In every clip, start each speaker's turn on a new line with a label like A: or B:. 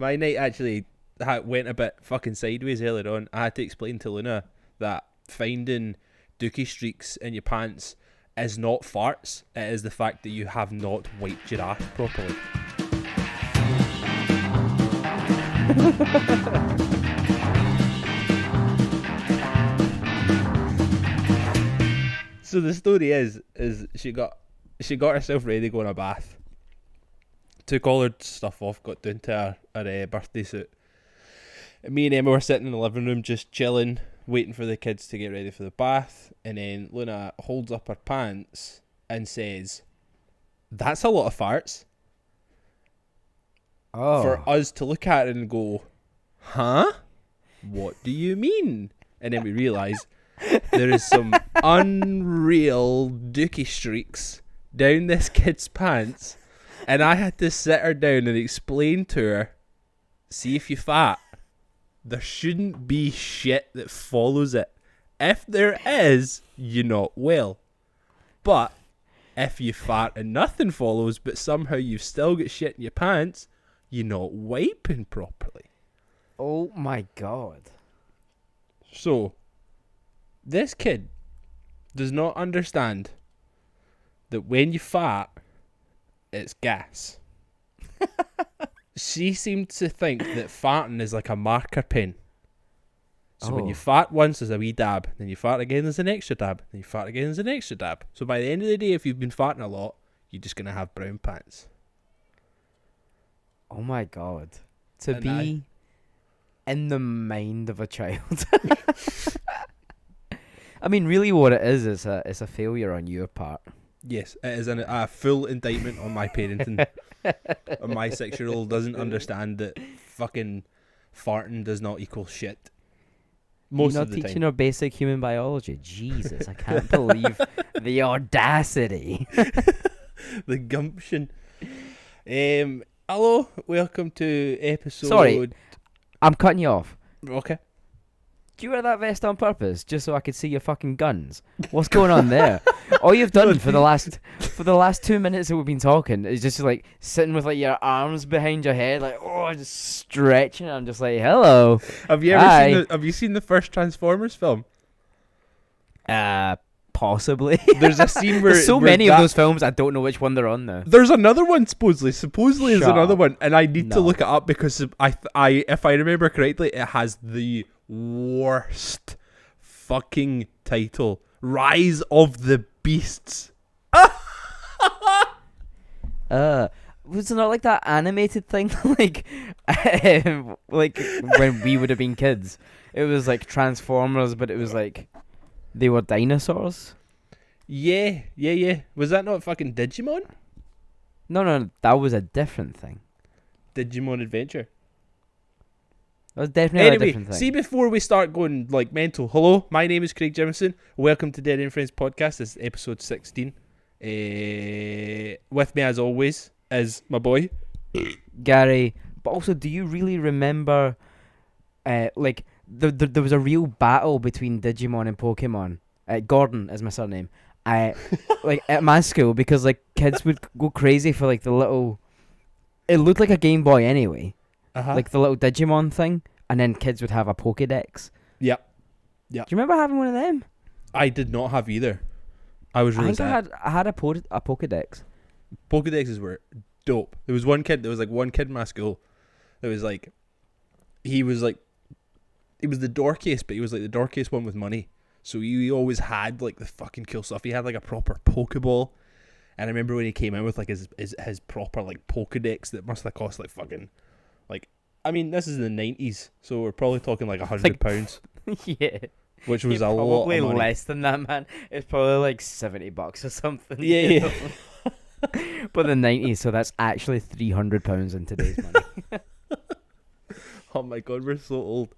A: My night actually went a bit fucking sideways earlier on. I had to explain to Luna that finding dookie streaks in your pants is not farts. It is the fact that you have not wiped your ass properly. So the story is she got herself ready to go in a bath. Took all her stuff off, got down to her birthday suit. And me and Emma were sitting in the living room just chilling, waiting for the kids to get ready for the bath. And then Luna holds up her pants and says, "That's a lot of farts."
B: Oh.
A: For us to look at it and go, "Huh? What do you mean?" And then we realise there is some unreal dookie streaks down this kid's pants. And I had to sit her down and explain to her, see if you fart, there shouldn't be shit that follows it. If there is, you're not well. But if you fart and nothing follows, but somehow you've still got shit in your pants, you're not wiping properly.
B: Oh my god.
A: So, this kid does not understand that when you fart, it's gas. She seemed to think that farting is like a marker pen. So when you fart once, there's a wee dab. Then you fart again, there's an extra dab. Then you fart again, there's an extra dab. So by the end of the day, if you've been farting a lot, you're just going to have brown pants.
B: Oh my god. To
A: And
B: be in the mind of a child. I mean, really what it is a failure on your part.
A: Yes, it is a full indictment on my parenting. My 6-year-old doesn't understand that fucking farting does not equal shit. Most
B: You're
A: of
B: not
A: the
B: teaching
A: time.
B: her basic human biology. Jesus, I can't believe the audacity.
A: The gumption. Hello, welcome to episode...
B: Sorry. I'm cutting you off.
A: Okay.
B: Do you wear that vest on purpose just so I could see your fucking guns? What's going on there? All you've done for the last 2 minutes that we've been talking is just like sitting with like your arms behind your head, like just stretching. I'm just like, hello.
A: Have you ever seen the first Transformers film?
B: Possibly.
A: There's a scene where
B: there's so
A: where
B: many of those films. I don't know which one they're on now.
A: There's another one supposedly. Supposedly there's
B: Shut
A: another
B: up.
A: one, and I need to
B: No.
A: look it up because I if I remember correctly, it has the worst fucking title: Rise of the Beasts.
B: Was it not like that animated thing, like when we would have been kids? It was like Transformers, but it was like they were dinosaurs.
A: Yeah. Was that not fucking Digimon?
B: No, that was a different thing.
A: Digimon Adventure.
B: That was definitely a
A: Anyway,
B: different thing.
A: see, before we start going like mental, hello, my name is Craig Jimison. Welcome to Dead End Friends podcast. This is episode 16. With me as always is my boy
B: Gary, but also, do you really remember, there was a real battle between Digimon and Pokemon? Gordon is my surname. Like at my school, because like kids would go crazy for like the little. It looked like a Game Boy anyway, like the little Digimon thing, and then kids would have a Pokédex.
A: Yep.
B: Do you remember having one of them?
A: I did not have either. I was really sad.
B: I had a Pokédex.
A: Pokedexes were dope. There was one kid in my school that was like, he was the dorkiest, but he was like the dorkiest one with money. So he always had like the fucking cool stuff. He had like a proper Pokeball. And I remember when he came in with like his proper like Pokedex that must have cost like fucking, like, I mean, this is in the 90s, so we're probably talking like £100.
B: Yeah.
A: Which was a lot of
B: Probably
A: money.
B: less than that, man. It's probably like $70 or something.
A: Yeah,
B: you
A: yeah.
B: know? But the 90s, so that's actually £300 in today's money.
A: Oh my god, we're so old.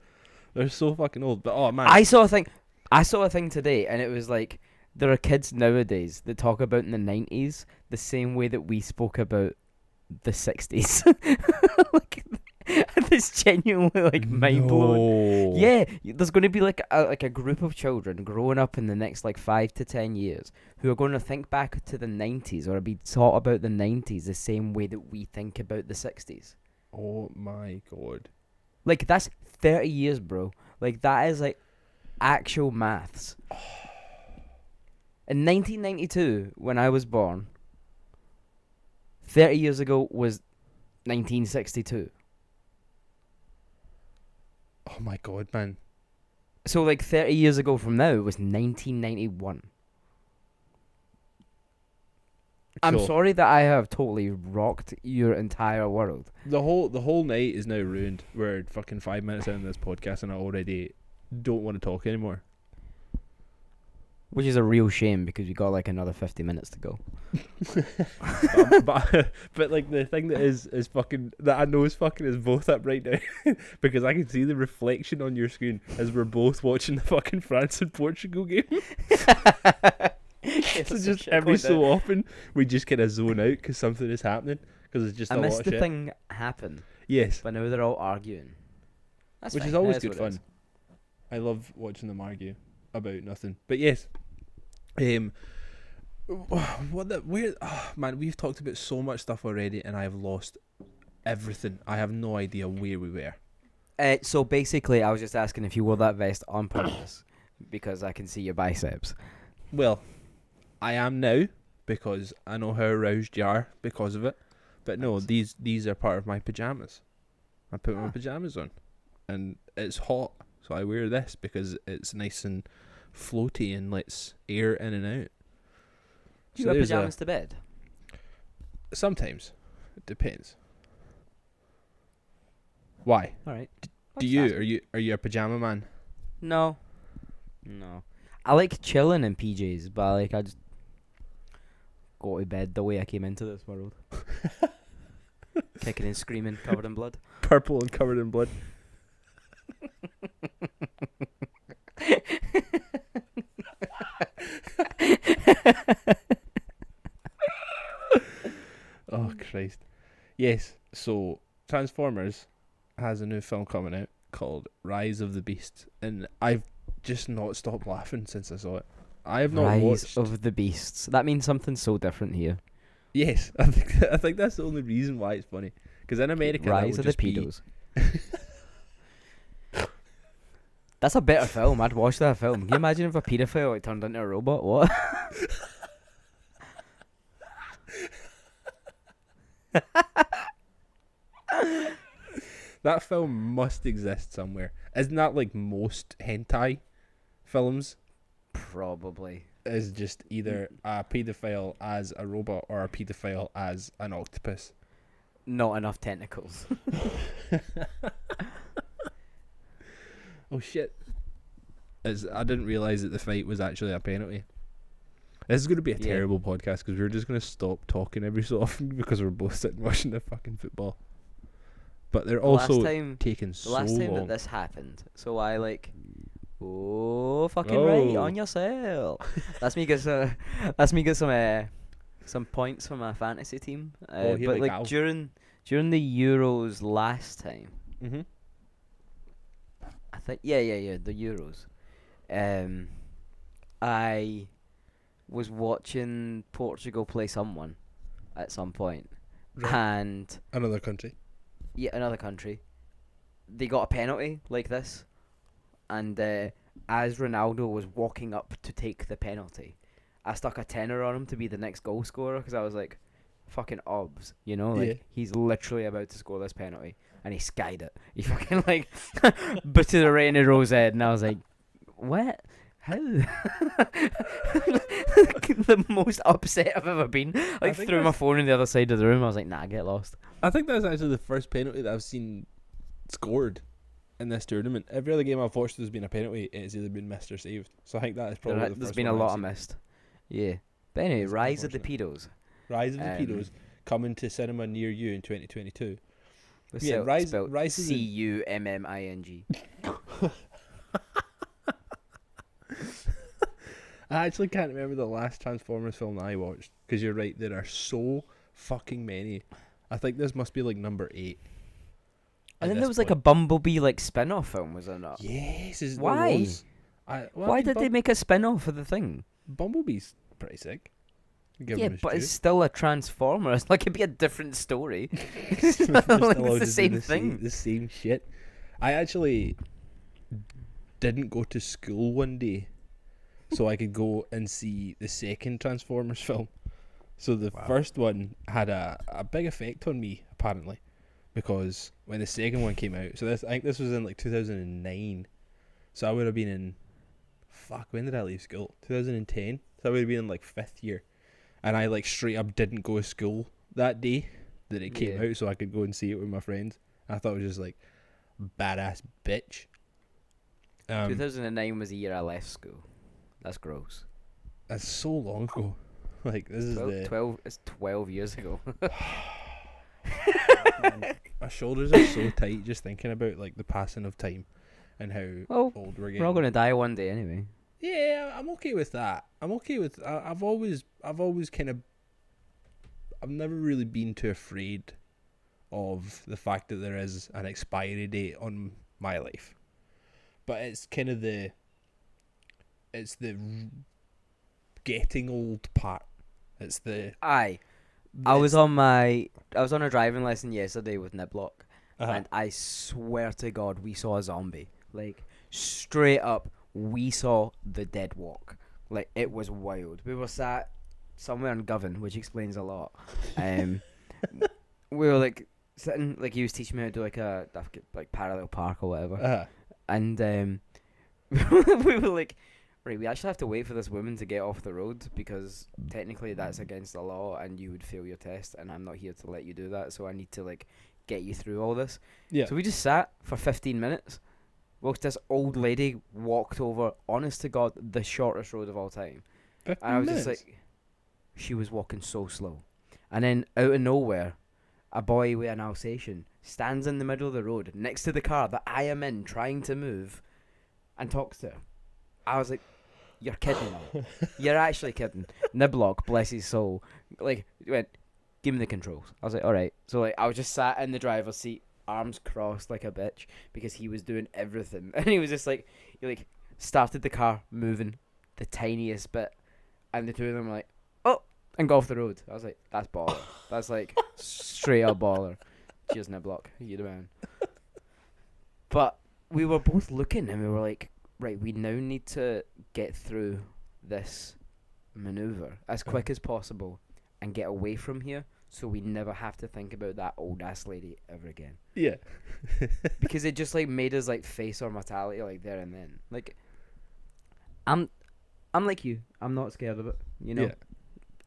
A: They're so fucking old. But oh man.
B: I saw a thing today, and it was like, there are kids nowadays that talk about in the 90s the same way that we spoke about the 60s. Like, it's genuinely like mind blowing.
A: No.
B: Yeah, there's going to be like a group of children growing up in the next like 5 to 10 years who are going to think back to the 90s or be taught about the 90s the same way that we think about the 60s.
A: Oh my god.
B: Like, that's 30 years, bro. Like, that is, like, actual maths. In 1992, when I was born, 30 years ago was 1962.
A: Oh my god, man.
B: So, like, 30 years ago from now was 1991. I'm
A: Cool.
B: sorry that I have totally rocked your entire world.
A: The whole night is now ruined. We're fucking 5 minutes into this podcast and I already don't want to talk anymore.
B: Which is a real shame because we got like another 50 minutes to go.
A: but like the thing that is fucking that I know is fucking is both up right now because I can see the reflection on your screen as we're both watching the fucking France and Portugal game. So just every so often we just kind of zone out because something is happening because it's just
B: I
A: a lot
B: missed
A: of
B: the
A: shit.
B: thing happen,
A: Yes,
B: but now they're all arguing. That's
A: which
B: fine.
A: is always
B: That
A: good
B: what it
A: fun. I love watching them argue about nothing. But yes, man, we've talked about so much stuff already, and I have lost everything. I have no idea where we were.
B: So basically, I was just asking if you wore that vest on purpose because I can see your biceps.
A: Well, I am now because I know how aroused you are because of it. But no, these are part of my pajamas. I put my pajamas on, and it's hot, so I wear this because it's nice and floaty and lets air in and out.
B: Do you
A: So
B: wear
A: there's
B: pajamas to bed?
A: sometimes it depends. Why?
B: All right.
A: Do you are you a pajama man?
B: No. I like chilling in PJs, but I just go to bed the way I came into this world. Kicking and screaming, covered in blood.
A: Purple and covered in blood. Oh Christ. Yes, so Transformers has a new film coming out called Rise of the Beast, and I've just not stopped laughing since I saw it. I have not
B: Rise
A: watched
B: of the Beasts. That means something so different here.
A: Yes, I think that's the only reason why it's funny. Because in America, that
B: Rise
A: would
B: of the
A: just be
B: Pedos. That's a better film. I'd watch that film. Can you imagine if a paedophile like, turned into a robot? What?
A: That film must exist somewhere. Isn't that like most hentai films?
B: Probably.
A: Is just either a paedophile as a robot or a paedophile as an octopus.
B: Not enough tentacles.
A: Oh shit! I didn't realize that the fight was actually a penalty. This is going to be a terrible podcast because we're just going to stop talking every so often because we're both sitting watching the fucking football. But they're also taking so long.
B: The last time that this happened, so I like, fucking right on yourself. That's me get some points for my fantasy team. But like during the Euros last time, I think the Euros. I was watching Portugal play someone at some point, and
A: another country.
B: Yeah, another country. They got a penalty like this, and as Ronaldo was walking up to take the penalty, I stuck a tenner on him to be the next goal scorer because I was like, fucking obs, you know, like he's literally about to score this penalty, and he skied it. He fucking like booted it right in Rose's head, and I was like, what? How? The most upset I've ever been. Like threw my phone in the other side of the room. I was like, nah, get lost.
A: I think that's actually the first penalty that I've seen scored in this tournament. Every other game I've watched there's been a penalty, it's either been missed or saved. So I think that is probably the first.
B: There's been a lot of missed. Yeah. But anyway, Rise of the Pedos.
A: Rise of the Pedos coming to cinema near you in 2022.
B: Rise CUMMING.
A: I actually can't remember the last Transformers film that I watched because you're right, there are so fucking many. I think this must be like number 8.
B: And then there was like a Bumblebee like spin-off film, was there not?
A: Yes.
B: Why? Why did they make a spin-off of the thing?
A: Bumblebee's pretty sick. Give
B: Yeah,
A: him his
B: but
A: due.
B: it's still a Transformer. It's like it'd be a different story.
A: They're still
B: Like,
A: allowed
B: it's
A: to
B: the
A: do
B: same thing.
A: the same shit. I actually didn't go to school one day so I could go and see the second Transformers film. So the first one had a big effect on me, apparently, because when the second one came out, I think this was in like 2009, so I would have been in, when did I leave school? 2010, so I would have been in like 5th year, and I like straight up didn't go to school that day that it came out so I could go and see it with my friends. I thought it was just like badass bitch.
B: 2009 was the year I left school. That's gross.
A: That's so long ago. Like, this is
B: 12, it's 12 years ago.
A: my shoulders are so tight just thinking about like the passing of time and how
B: Well,
A: old we're getting.
B: we're all going to die one day anyway.
A: Yeah, I'm okay with that. I'm okay with. I've always kind of. I've never really been too afraid of the fact that there is an expiry date on my life, but it's kind of the. It's the getting old part. It's the.
B: I was on a driving lesson yesterday with Niblock, and I swear to God, we saw a zombie. Like, straight up, we saw the dead walk. Like, it was wild. We were sat somewhere in Govan, which explains a lot. We were like sitting, like he was teaching me how to do like a parallel park or whatever, and we were like, right, we actually have to wait for this woman to get off the road because technically that's against the law and you would fail your test, and I'm not here to let you do that, so I need to like get you through all this.
A: Yeah.
B: So we just sat for 15 minutes whilst this old lady walked over, honest to God, the shortest road of all time.
A: 15
B: And I was
A: minutes?
B: just like, she was walking so slow. And then out of nowhere, a boy with an Alsatian stands in the middle of the road next to the car that I am in trying to move and talks to her. I was like, you're kidding me. You're actually kidding. Niblock, bless his soul, like, went, give me the controls. I was like, alright. So like I was just sat in the driver's seat, arms crossed like a bitch, because he was doing everything. And he was just like, he like started the car moving the tiniest bit, and the two of them were like, oh, and go off the road. I was like, that's baller. That's like straight up baller. Cheers, Niblock. You're the man. But we were both looking and we were like, right, we now need to get through this maneuver as quick as possible and get away from here so we never have to think about that old ass lady ever again.
A: Yeah.
B: Because it just like made us like face our mortality like there and then. Like, I'm like you. I'm not scared of it. You know,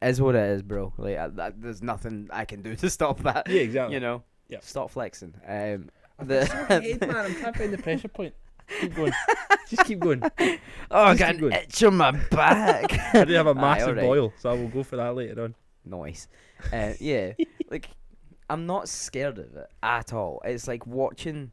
B: is what it is, bro. Like, there's nothing I can do to stop that.
A: Yeah, exactly.
B: You know.
A: Yeah.
B: Stop flexing.
A: I'm so head, man. I'm trying to find the pressure point. Keep going. Just keep going.
B: Oh, I got an itch on my back.
A: I do have a massive
B: right.
A: boil, so I will go for that later on.
B: Nice. Yeah. Like, I'm not scared of it at all. It's like watching.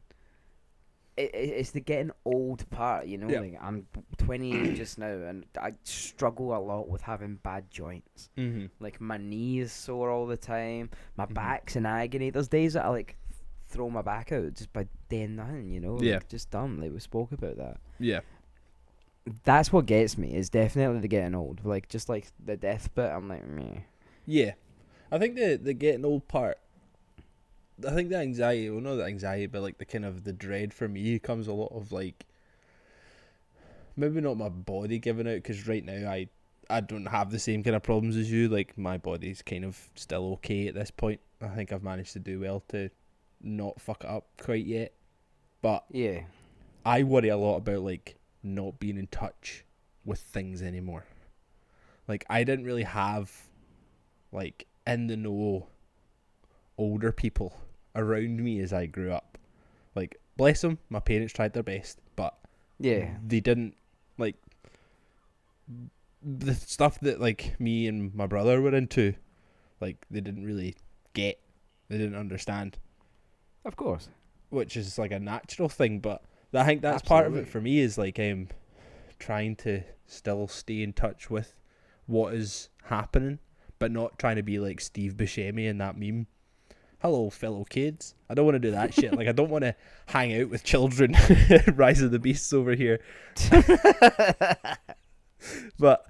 B: It's the getting old part, you know.
A: Yeah.
B: Like, I'm 28 just now, and I struggle a lot with having bad joints.
A: Mm-hmm.
B: Like, my knee is sore all the time. My back's in agony. There's days that I like throw my back out just by doing nothing, you know.
A: Yeah.
B: Like, just dumb. Like, we spoke about that.
A: Yeah.
B: That's what gets me. Is definitely the getting old. Like, just like the death bit. I'm like, meh.
A: Yeah. I think the getting old part, I think the anxiety, well, not the anxiety, but like the kind of the dread for me comes a lot of like, maybe not my body giving out, because right now I don't have the same kind of problems as you. Like, my body's kind of still okay at this point. I think I've managed to do well to not fuck it up quite yet. But
B: Yeah.
A: I worry a lot about like not being in touch with things anymore. Like, I didn't really have like in the know older people around me as I grew up. Like, bless them, my parents tried their best, but
B: Yeah.
A: they didn't, like, the stuff that like me and my brother were into, like, they didn't really get, they didn't understand,
B: Of course.
A: which is like a natural thing. But I think that's part of it
B: Absolutely.
A: for me, is like trying to still stay in touch with what is happening, but not trying to be like Steve Buscemi in that meme. Hello, fellow kids. I don't want to do that shit. Like, I don't want to hang out with children. Rise of the Beasts over here. But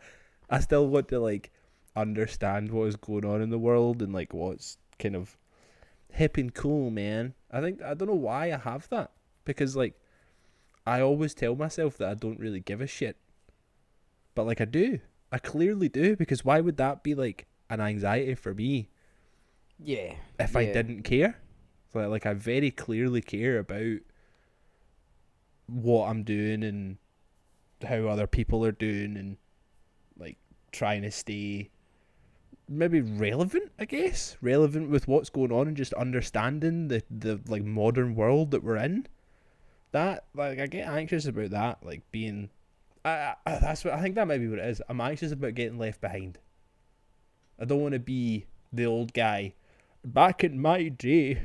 A: I still want to, like, understand what is going on in the world and like what's kind of hip and cool, man. I don't know why I have that, because like I always tell myself that I don't really give a shit, but like I do. I clearly do, because why would that be like an anxiety for me
B: Yeah.
A: if I didn't care? Like I very clearly care about what I'm doing and how other people are doing, and like trying to stay maybe relevant, I guess. Relevant with what's going on and just understanding the like modern world that we're in. That, like, I get anxious about that, like being that's what I think that might be what it is. I'm anxious about getting left behind. I don't want to be the old guy. Back in my day,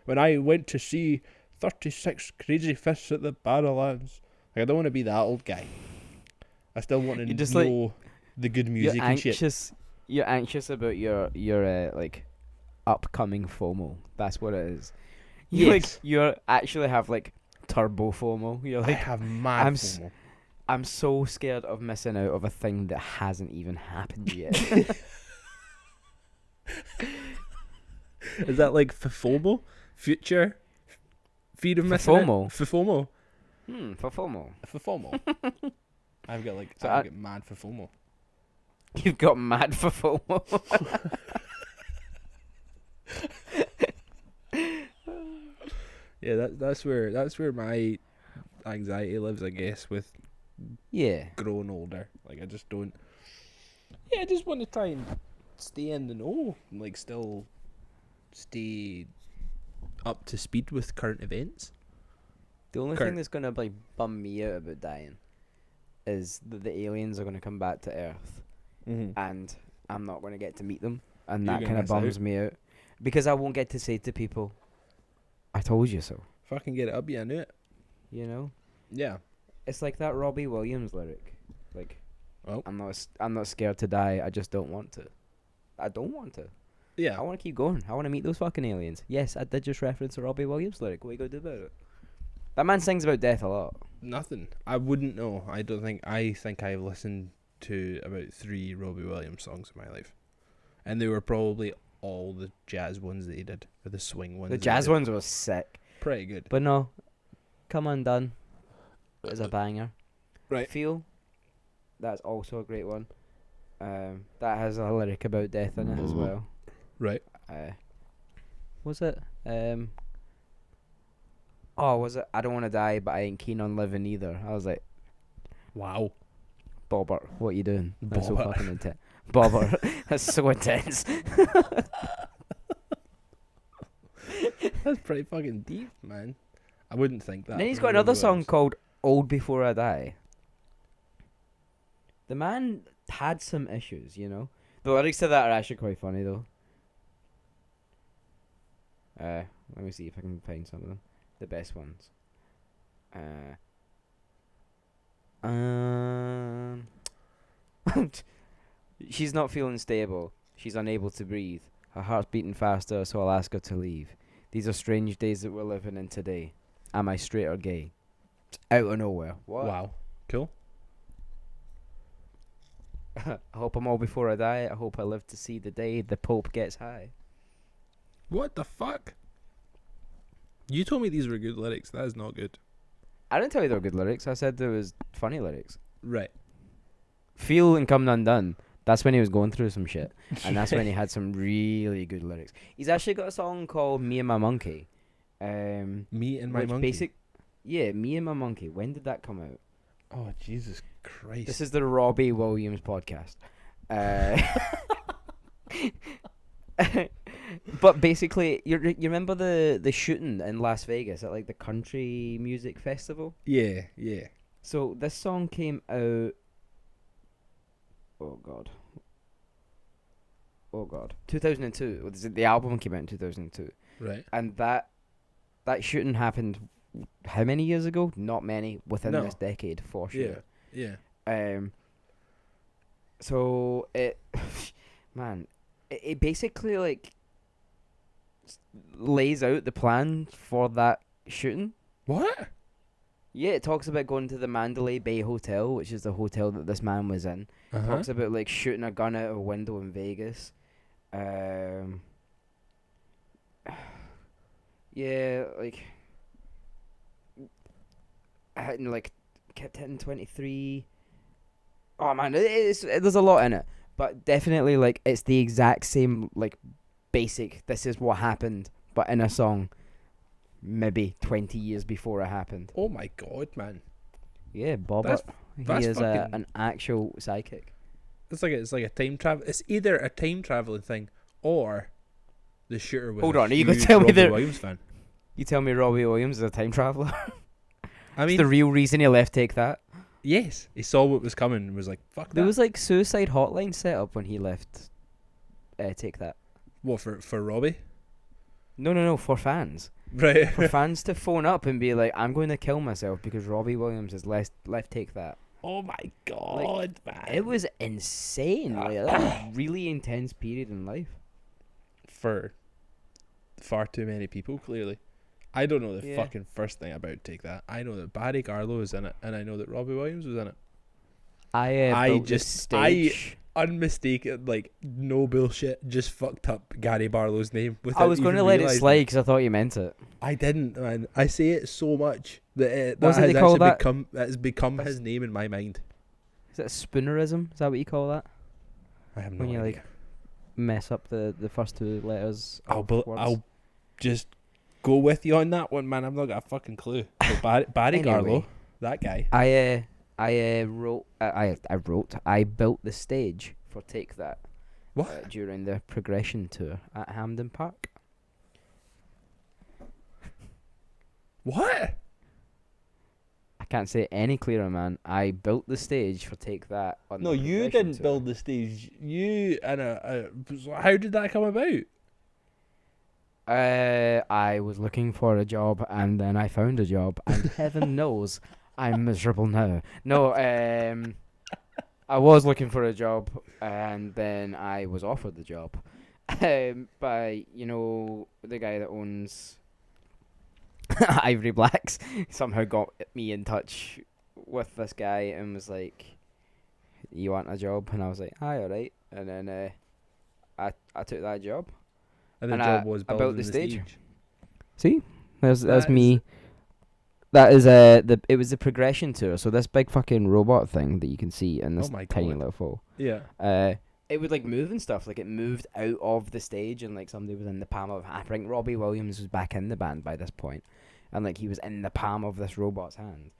A: when I went to see 36 crazy fists at the Barrowlands. Like, I don't want to be that old guy. I still want to
B: just
A: know the good music and shit.
B: You're anxious about your like upcoming FOMO. That's what it is. You actually have like turbo FOMO. You're
A: I
B: like,
A: have mad FOMO.
B: I'm so scared of missing out of a thing that hasn't even happened yet.
A: Is that like FOMO? Future? Fear of missing out? FOMO.
B: FOMO.
A: FOMO. I've got like,
B: So
A: I get mad for FOMO.
B: You've got mad for FOMO.
A: Yeah, that's where my anxiety lives, I guess, with growing older. Like, I just don't. Yeah, I just want to try and stay in the know, and like still stay up to speed with current events.
B: The only thing that's gonna like bum me out about dying is that the aliens are gonna come back to Earth, and I'm not gonna get to meet them, and that kind of bums me out, because I won't get to say to people, "I told you so."
A: Fucking get it up, yeah, I knew it.
B: You know?
A: Yeah.
B: It's like that Robbie Williams lyric, like,
A: "Oh,
B: I'm not scared to die. I just don't want to. I don't want to.
A: Yeah,
B: I want to keep going. I want to meet those fucking aliens." Yes, I did just reference a Robbie Williams lyric. What are you gonna do about it? That man sings about death a lot.
A: nothing. I wouldn't know. I think I've listened to about 3 Robbie Williams songs in my life, and they were probably all the jazz ones that he did, or the swing ones.
B: The jazz ones were sick.
A: Pretty good.
B: But no, Come Undone is a banger.
A: Right.
B: Feel, that's also a great one. That has a lyric about death in it as well.
A: Right.
B: Was it? Was it? I don't want to die, but I ain't keen on living either. I was like,
A: wow.
B: Bobbert, what are you doing? That's so
A: Bobbert.
B: fucking intense. Bobbert, that's so intense.
A: That's pretty fucking deep, man. I wouldn't think that.
B: Then he's got another song called Old Before I Die. The man had some issues, you know. The lyrics to that are actually quite funny, though. Let me see if I can find some of them. The best ones. She's not feeling stable. She's unable to breathe. Her heart's beating faster, so I'll ask her to leave. These are strange days that we're living in today. Am I straight or gay? It's out of nowhere. What?
A: Wow. Cool.
B: I hope I'm all before I die. I hope I live to see the day the Pope gets high.
A: What the fuck? You told me these were good lyrics. That is not good.
B: I didn't tell you they were good lyrics. I said there was funny lyrics.
A: Right.
B: Feel and Come Undone. That's when he was going through some shit. And that's when he had some really good lyrics. He's actually got a song called Me and My Monkey.
A: Me and My Monkey?
B: Me and My Monkey. When did that come out?
A: Oh, Jesus Christ.
B: This is the Robbie Williams podcast. But basically, you remember the shooting in Las Vegas at like the country music festival?
A: Yeah.
B: So this song came out. Oh God. 2002. The album came out in 2002.
A: Right.
B: And that shooting happened how many years ago? Not many. Within this decade, for sure.
A: Yeah.
B: So it basically like lays out the plan for that shooting.
A: What?
B: Yeah, it talks about going to the Mandalay Bay Hotel, which is the hotel that this man was in. Talks about like shooting a gun out of a window in Vegas. Yeah, like hitting like kept hitting 23. Oh man, there's a lot in it, but definitely like it's the exact same like basic. This is what happened, but in a song, maybe 20 years before it happened.
A: Oh my god, man!
B: Yeah, Bob.
A: That's
B: He is
A: fucking.
B: an actual psychic.
A: It's like a time travel. It's either a time traveling thing or the shooter was
B: Hold
A: a
B: on, are you gonna
A: huge
B: tell me
A: Robbie
B: that-
A: Williams fan.
B: You tell me Robbie Williams is a time traveler?
A: I
B: It's
A: mean,
B: the real reason he left Take That.
A: yes, he saw what was coming and was like, "Fuck
B: There
A: that."
B: was like suicide hotline set up when he left Take That.
A: What for Robbie?
B: No, for fans.
A: Right.
B: For fans to phone up and be like, I'm going to kill myself because Robbie Williams has left Take That.
A: Oh my god, man!
B: It was insane. Like, that was a really intense period in life.
A: For far too many people, clearly. I don't know the
B: Yeah.
A: fucking first thing about Take That. I know that Barry Garlow is in it, and I know that Robbie Williams was in it.
B: I built this
A: just-
B: stage.
A: Unmistaken, like, no bullshit, just fucked up Gary Barlow's name.
B: I was
A: going to
B: let it slide because I thought you meant it.
A: I didn't, man. I say it so much that
B: What was it they call that?
A: has become his name in my mind.
B: Is it spoonerism? Is that what you call that?
A: I have no
B: When you,
A: idea.
B: like, mess up the first two letters of words?
A: I'll just go with you on that one, man. I've not got a fucking clue. But Barry
B: Anyway.
A: Garlow, that guy.
B: I built the stage for Take That
A: What?
B: during the progression tour at Hampden Park.
A: What?
B: I can't say it any clearer, man. I built the stage for Take That on
A: No,
B: the
A: you
B: progression
A: didn't
B: tour.
A: build the stage. You and how did that come about?
B: I was looking for a job and then I found a job and heaven knows I'm miserable now. No, I was looking for a job and then I was offered the job by, the guy that owns Ivory Blacks. Somehow got me in touch with this guy and was like, you want a job? And I was like, aye, alright. And then I took that job.
A: And the
B: And
A: job was
B: I built
A: building
B: the
A: the
B: stage.
A: stage.
B: See, that's
A: That is-
B: me. That is it was the progression tour. So this big fucking robot thing that you can see in this
A: Oh my
B: tiny
A: God.
B: little photo.
A: Yeah.
B: It would like move and stuff. Like it moved out of the stage and like somebody was in the palm of. I think Robbie Williams was back in the band by this point, and like he was in the palm of this robot's hand.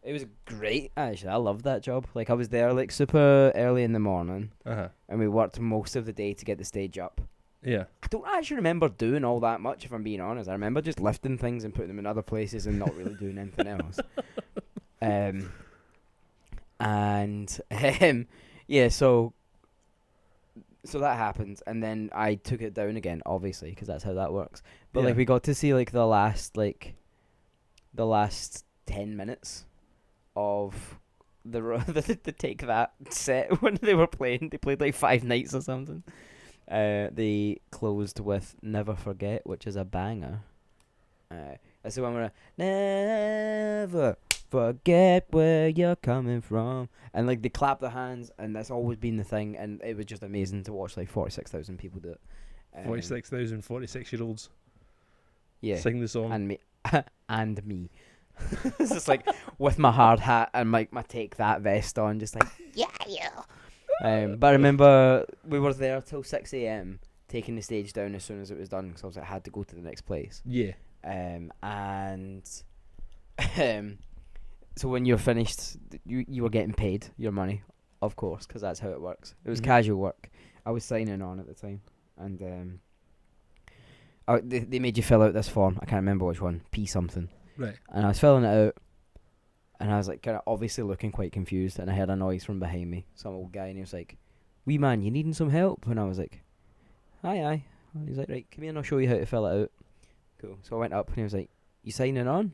B: It was great, actually. I loved that job. Like I was there like super early in the morning, and we worked most of the day to get the stage up.
A: Yeah.
B: I don't actually remember doing all that much, if I'm being honest. I remember just lifting things and putting them in other places and not really doing anything else. Yeah, so that happened, and then I took it down again, obviously, because that's how that works. But like
A: Yeah.
B: we got to see like the last 10 minutes of the Take That set when they were playing. They played like 5 nights or something. They closed with Never Forget, which is a banger. That's the one where never forget where you're coming from, and like they clap their hands, and that's always been the thing, and it was just amazing to watch like 46,000 people do it.
A: 46,000 46-year-olds
B: Yeah,
A: sing the song.
B: and me, and me. It's just like with my hard hat and like my Take That vest on, just like but I remember we were there till 6 a.m. taking the stage down as soon as it was done, because I was like, I had to go to the next place.
A: Yeah.
B: And so when you're finished, you were getting paid your money, of course, because that's how it works. It was
A: Mhm.
B: casual work. I was signing on at the time, and they made you fill out this form. I can't remember which one, P something.
A: Right.
B: And I was filling it out, and I was like, kind of obviously looking quite confused, and I heard a noise from behind me, some old guy, and he was like, "Wee man, you needing some help?" And I was like, "Aye." And he's like, "Right, come here and I'll show you how to fill it out." Cool. So I went up, and he was like, "You signing on?"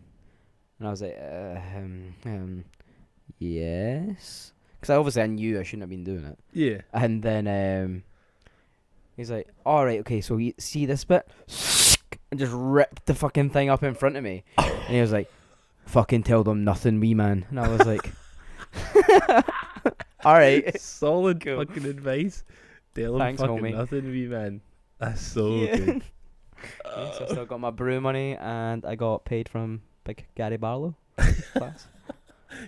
B: And I was like, yes. Because obviously I knew I shouldn't have been doing it.
A: Yeah.
B: And then he's like, "All right, okay, so you see this bit?" And just ripped the fucking thing up in front of me. And he was like, fucking tell them nothing, wee man. And I was like, all right.
A: Solid
B: Cool.
A: fucking advice. Tell him
B: Thanks,
A: fucking
B: homie.
A: nothing, wee man. That's so
B: Yeah.
A: good.
B: Yeah, so I still got my brew money, and I got paid from big Gary Barlow. Class.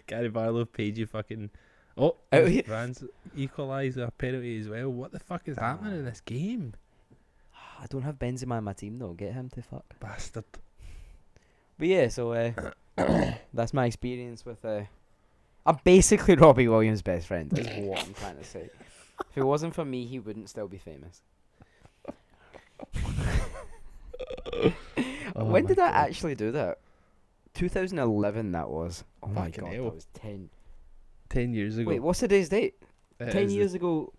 A: Gary Barlow paid you fucking. Oh,
B: Oh, yeah.
A: Rand's equalised a penalty as well. What the fuck is happening in this game?
B: I don't have Benzema in my team though. Get him to fuck.
A: Bastard.
B: But yeah, so that's my experience with. I'm basically Robbie Williams' best friend. Is what I'm trying to say. If it wasn't for me, he wouldn't still be famous.
A: Oh
B: When
A: my
B: did I
A: God.
B: actually do that? 2011. That was. Oh my
A: Fucking
B: god,
A: hell.
B: that was 10.
A: 10 years ago.
B: Wait, what's today's date?
A: It
B: 10
A: is
B: years ago.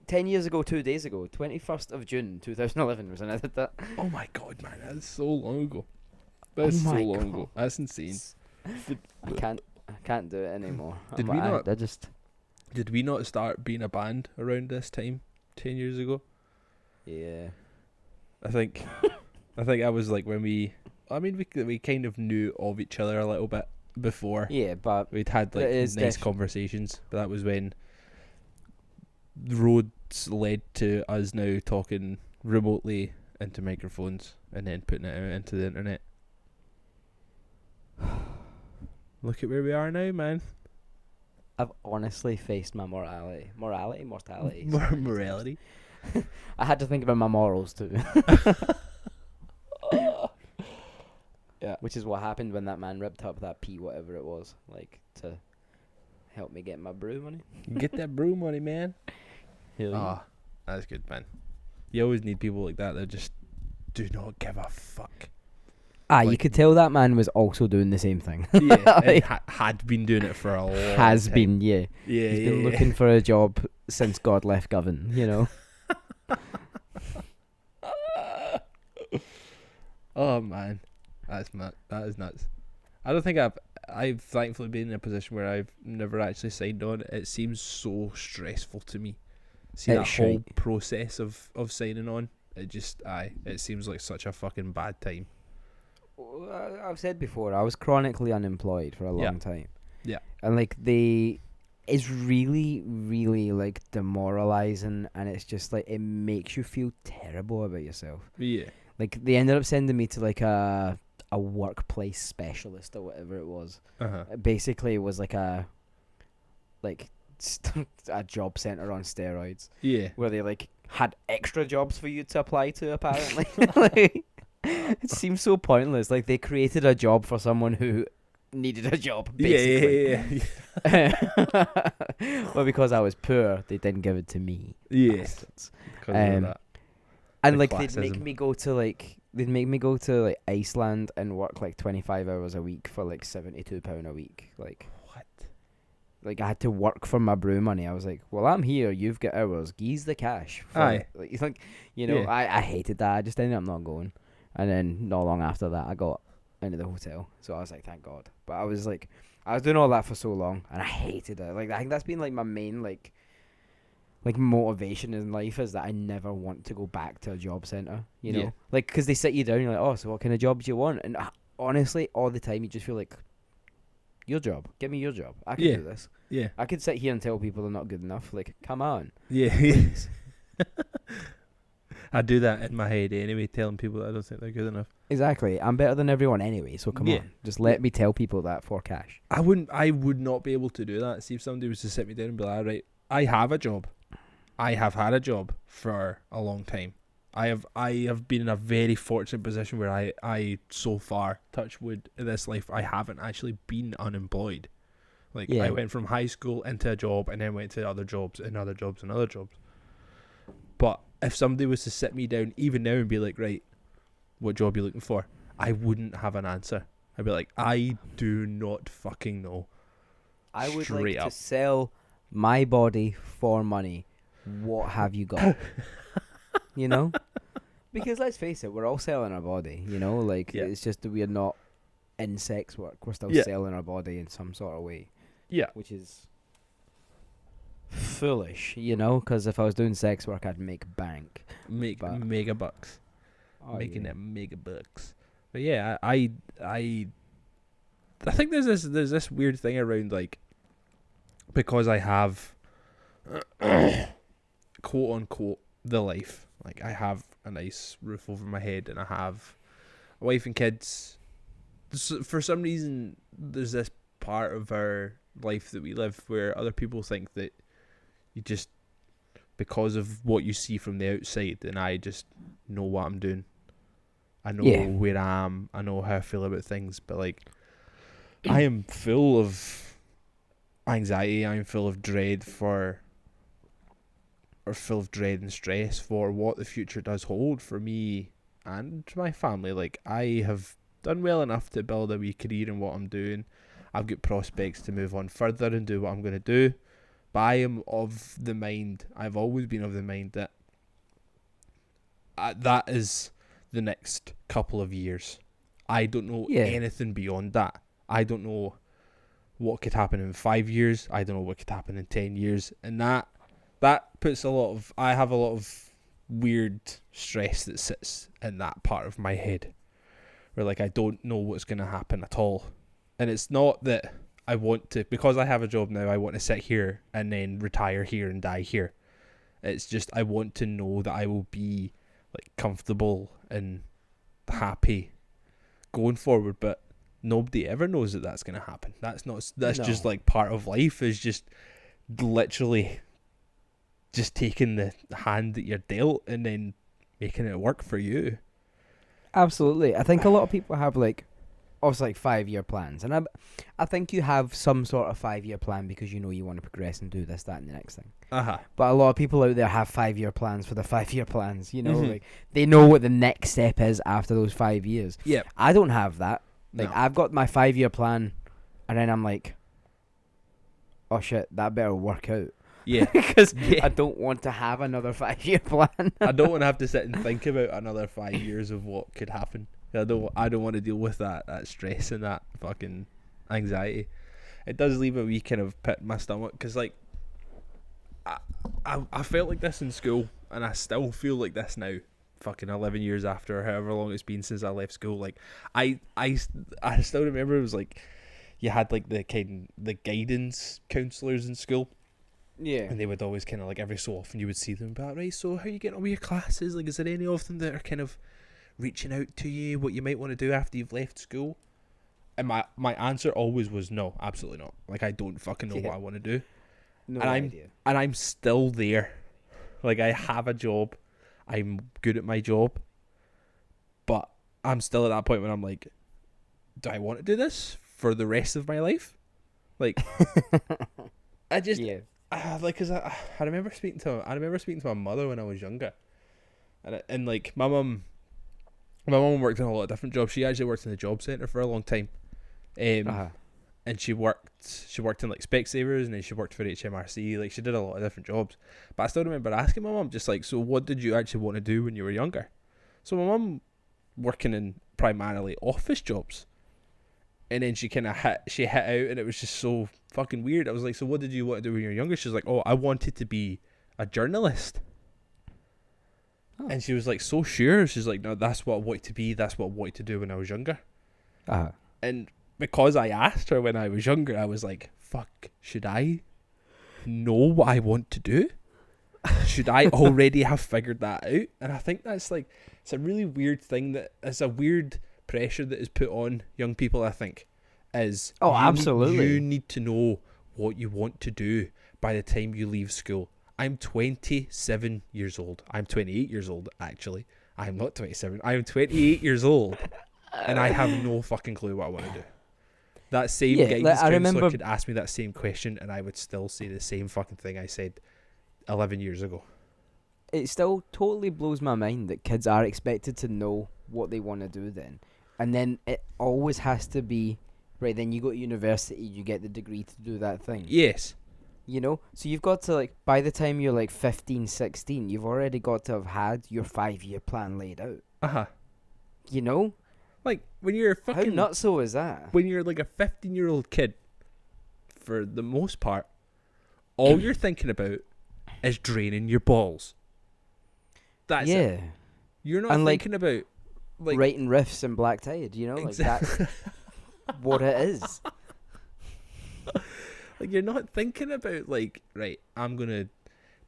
B: 10 years ago, 2 days ago. 21st of June, 2011 was when I did that.
A: Oh my god, man, that's so long ago. That's so
B: my
A: long
B: God.
A: ago. That's insane.
B: I can't do it anymore.
A: Did we not-
B: I just.
A: Did we not start being a band around this time 10 years ago?
B: Yeah.
A: I think I was like when we kind of knew of each other a little bit before.
B: Yeah, but
A: We'd had like
B: It is
A: nice
B: def-
A: conversations, but that was when the roads led to us now talking remotely into microphones and then putting it out into the internet. Look at where we are now, man.
B: I've honestly faced my mortality.
A: Morality.
B: I had to think about my morals too.
A: Yeah.
B: Which is what happened when that man ripped up that P whatever it was, like to help me get my brew money.
A: Get that brew money, man.
B: Hell yeah.
A: Ah, that's good, man. You always need people like that just do not give a fuck.
B: You
A: like-
B: could tell that man was also doing the same thing.
A: Yeah, and had been doing it for a long
B: Has
A: time.
B: been, yeah.
A: Yeah,
B: He's
A: yeah,
B: been
A: yeah.
B: looking for a job since God left Govan, you know.
A: Oh man, that's mad. That is nuts. I don't think I've thankfully been in a position where I've never actually signed on. It seems so stressful to me. See
B: It's
A: that whole
B: shite.
A: process of signing on. It seems like such a fucking bad time.
B: I've said before, I was chronically unemployed for a
A: Yeah.
B: long time.
A: Yeah.
B: And like it's really, really like demoralizing, and it's just like it makes you feel terrible about yourself.
A: Yeah.
B: Like they ended up sending me to like a workplace specialist or whatever it was.
A: Uh-huh.
B: Basically, it was like a job center on steroids,
A: Yeah.
B: where they like had extra jobs for you to apply to. Apparently, like, it seems so pointless. Like they created a job for someone who needed a job. Basically.
A: Yeah.
B: But because I was poor, they didn't give it to me.
A: Yes.
B: Bastards.
A: Because of
B: Um,
A: that.
B: And
A: The
B: like they'd
A: classism.
B: make me go to like Iceland and work like 25 hours a week for like £72 a week.
A: What?
B: Like I had to work for my brew money. I was like, well, I'm here. You've got hours. Geese the cash.
A: Aye.
B: Like, you think, you know,
A: Yeah.
B: I hated that. I just ended up not going. And then not long after that, I got into the hotel. So I was like, thank God. But I was doing all that for so long, and I hated it. Like I think that's been like my main like motivation in life, is that I never want to go back to a job center. You know,
A: Yeah.
B: like because they sit you down. You're like, oh, so what kind of jobs do you want? And honestly, all the time you just feel like, your job. Give me your job. I can
A: Yeah.
B: do this.
A: Yeah.
B: I could sit here and tell people they're not good enough. Like, come on.
A: Yeah.
B: Please.
A: I do that in my head anyway, telling people that I don't think they're good enough.
B: Exactly. I'm better than everyone anyway, so come
A: Yeah.
B: on. Just let
A: Yeah.
B: me tell people that for cash.
A: I would not be able to do that. See, if somebody was to sit me down and be like, right, I have a job. I have had a job for a long time. I have been in a very fortunate position where I so far, touch wood, in this life, I haven't actually been unemployed. Like,
B: Yeah.
A: I went from high school into a job and then went to other jobs and other jobs and other jobs. But if somebody was to sit me down even now and be like, right, what job are you looking for? I wouldn't have an answer. I'd be like, I do not fucking know.
B: I would
A: Straight
B: like
A: up.
B: to sell my body for money. What have you got? You know? Because let's face it, we're all selling our body, you know? Like,
A: Yeah.
B: it's just that we're not in sex work. We're still
A: Yeah.
B: selling our body in some sort of way.
A: Yeah.
B: Which is foolish, you know? Because if I was doing sex work, I'd make bank.
A: Make
B: But-
A: mega bucks.
B: Oh,
A: Making
B: yeah.
A: them mega bucks. But yeah, I I think there's this weird thing around, like, because I have quote unquote the life. Like, I have a nice roof over my head and I have a wife and kids. For some reason, there's this part of our life that we live where other people think that you just, because of what you see from the outside, and I just know what I'm doing. I know where I am. I know how I feel about things. But, like, I am full of anxiety. I'm full of dread full of dread and stress for what the future does hold for me and my family. Like, I have done well enough to build a wee career in what I'm doing. I've got prospects to move on further and do what I'm going to do. But I am of the mind, I've always been of the mind that that is the next couple of years. I don't know anything beyond that. I don't know what could happen in 5 years. I don't know what could happen in 10 years. And that puts I have a lot of weird stress that sits in that part of my head. Where, like, I don't know what's going to happen at all. And it's not that I want to, because I have a job now, I want to sit here and then retire here and die here. It's just, I want to know that I will be, like, comfortable and happy going forward, but nobody ever knows that that's going to happen. That's just, like, part of life, is just literally just taking the hand that you're dealt and then making it work for you.
B: Absolutely. I think a lot of people have, like, also, like, 5-year plans, and I think you have some sort of 5-year plan because you know you want to progress and do this, that, and the next thing. But a lot of people out there have 5-year plans for the 5-year plans. You know, like, they know what the next step is after those 5 years.
A: Yeah,
B: I don't have that. Like,
A: no.
B: I've got my 5-year plan, and then I'm like, oh shit, that better work out.
A: Yeah,
B: because I don't want to have another 5-year plan.
A: I don't want to have to sit and think about another 5 years of what could happen. I don't want to deal with that stress and that fucking anxiety. It does leave a wee kind of pit in my stomach, because, like, I felt like this in school, and I still feel like this now, fucking 11 years after, however long it's been since I left school. Like, I still remember it was like you had, like, the guidance counsellors in school.
B: Yeah.
A: And they would always kind of, like, every so often you would see them about, right, so how are you getting on with your classes? Like, is there any of them that are kind of reaching out to you, what you might want to do after you've left school? And my answer always was no, absolutely not. Like, I don't fucking know what I want to do.
B: No idea.
A: And I'm still there. Like, I have a job. I'm good at my job. But I'm still at that point when I'm like, do I want to do this for the rest of my life? Like, I just...
B: Yeah.
A: Like, cause I remember speaking to my mother when I was younger, and like, my mum worked in a lot of different jobs. She actually worked in the job centre for a long time, and she worked in, like, Specsavers, and then she worked for HMRC. Like, she did a lot of different jobs. But I still remember asking my mum, just like, so what did you actually want to do when you were younger? So my mum working in primarily office jobs. And then she kind of hit out, and it was just so fucking weird. I was like, so what did you want to do when you were younger? She was like, oh, I wanted to be a journalist. Oh. And she was, like, so sure. She's like, no, that's what I wanted to be. That's what I wanted to do when I was younger. And because I asked her when I was younger, I was like, fuck, should I know what I want to do? Should I already have figured that out? And I think that's, like, it's a really weird thing, that it's a weird pressure that is put on young people, I think, is
B: absolutely,
A: you need to know what you want to do by the time you leave school. I'm 27 years old. I'm 28 years old, actually. I'm not 27. I'm 28 years old, and I have no fucking clue what I want to do. That same guidance counselor could ask me that same question, and I would still say the same fucking thing I said 11 years ago.
B: It still totally blows my mind that kids are expected to know what they want to do then. And then it always has to be, right, then you go to university, you get the degree to do that thing.
A: Yes.
B: You know? So you've got to, like, by the time you're, like, 15, 16, you've already got to have had your 5-year plan laid out. You know?
A: Like, when you're fucking...
B: How nutso is that?
A: When you're, like, a 15-year-old kid, for the most part, all you're thinking about is draining your balls. That's it. You're not thinking about... Like,
B: writing riffs and Black Tide, you know?
A: Exactly.
B: Like that. what it is.
A: Like, you're not thinking about, like, right, I'm going to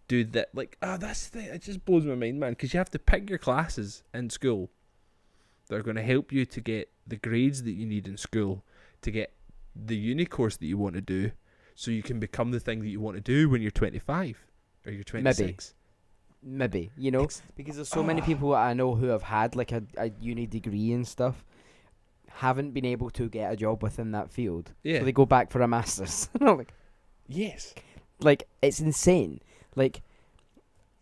A: do that. Like, that's the thing. It just blows my mind, man, because you have to pick your classes in school that are going to help you to get the grades that you need in school, to get the uni course that you want to do, so you can become the thing that you want to do when you're 25 or you're 26.
B: Maybe, you know, because there's so many people I know who have had like a uni degree and stuff, haven't been able to get a job within that field.
A: Yeah.
B: So they go back for a master's. Like,
A: Yes.
B: like, it's insane. Like,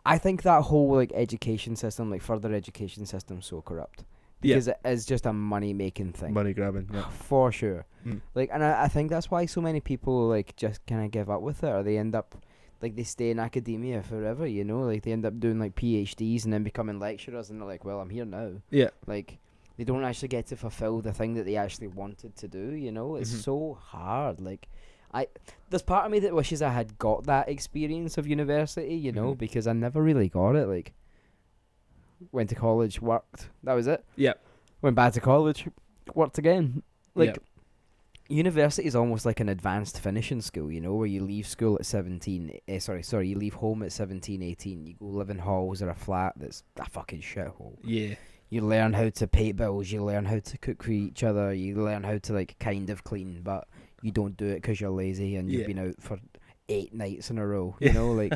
B: I think that whole like education system, like further education system, is so corrupt because it is just a money making thing.
A: Money grabbing. Yeah.
B: For sure.
A: Mm.
B: Like, and I think that's why so many people like just kind of give up with it, or they end up like they stay in academia forever. You know, like they end up doing like PhDs and then becoming lecturers, and they're like, well, I'm here now.
A: Yeah.
B: Like, they don't actually get to fulfill the thing that they actually wanted to do. You know, it's so hard. Like, there's part of me that wishes I had got that experience of university, you know, because I never really got it. Like, went to college, worked, that was it.
A: Yeah.
B: Went back to college, worked again. Like,
A: Yep.
B: University is almost like an advanced finishing school, you know, where you leave school at 17, you leave home at 17, 18, you go live in halls or a flat that's a fucking shithole.
A: Yeah.
B: You learn how to pay bills, you learn how to cook for each other, you learn how to, like, kind of clean, but you don't do it because you're lazy and you've been out for 8 nights in a row, you know, like,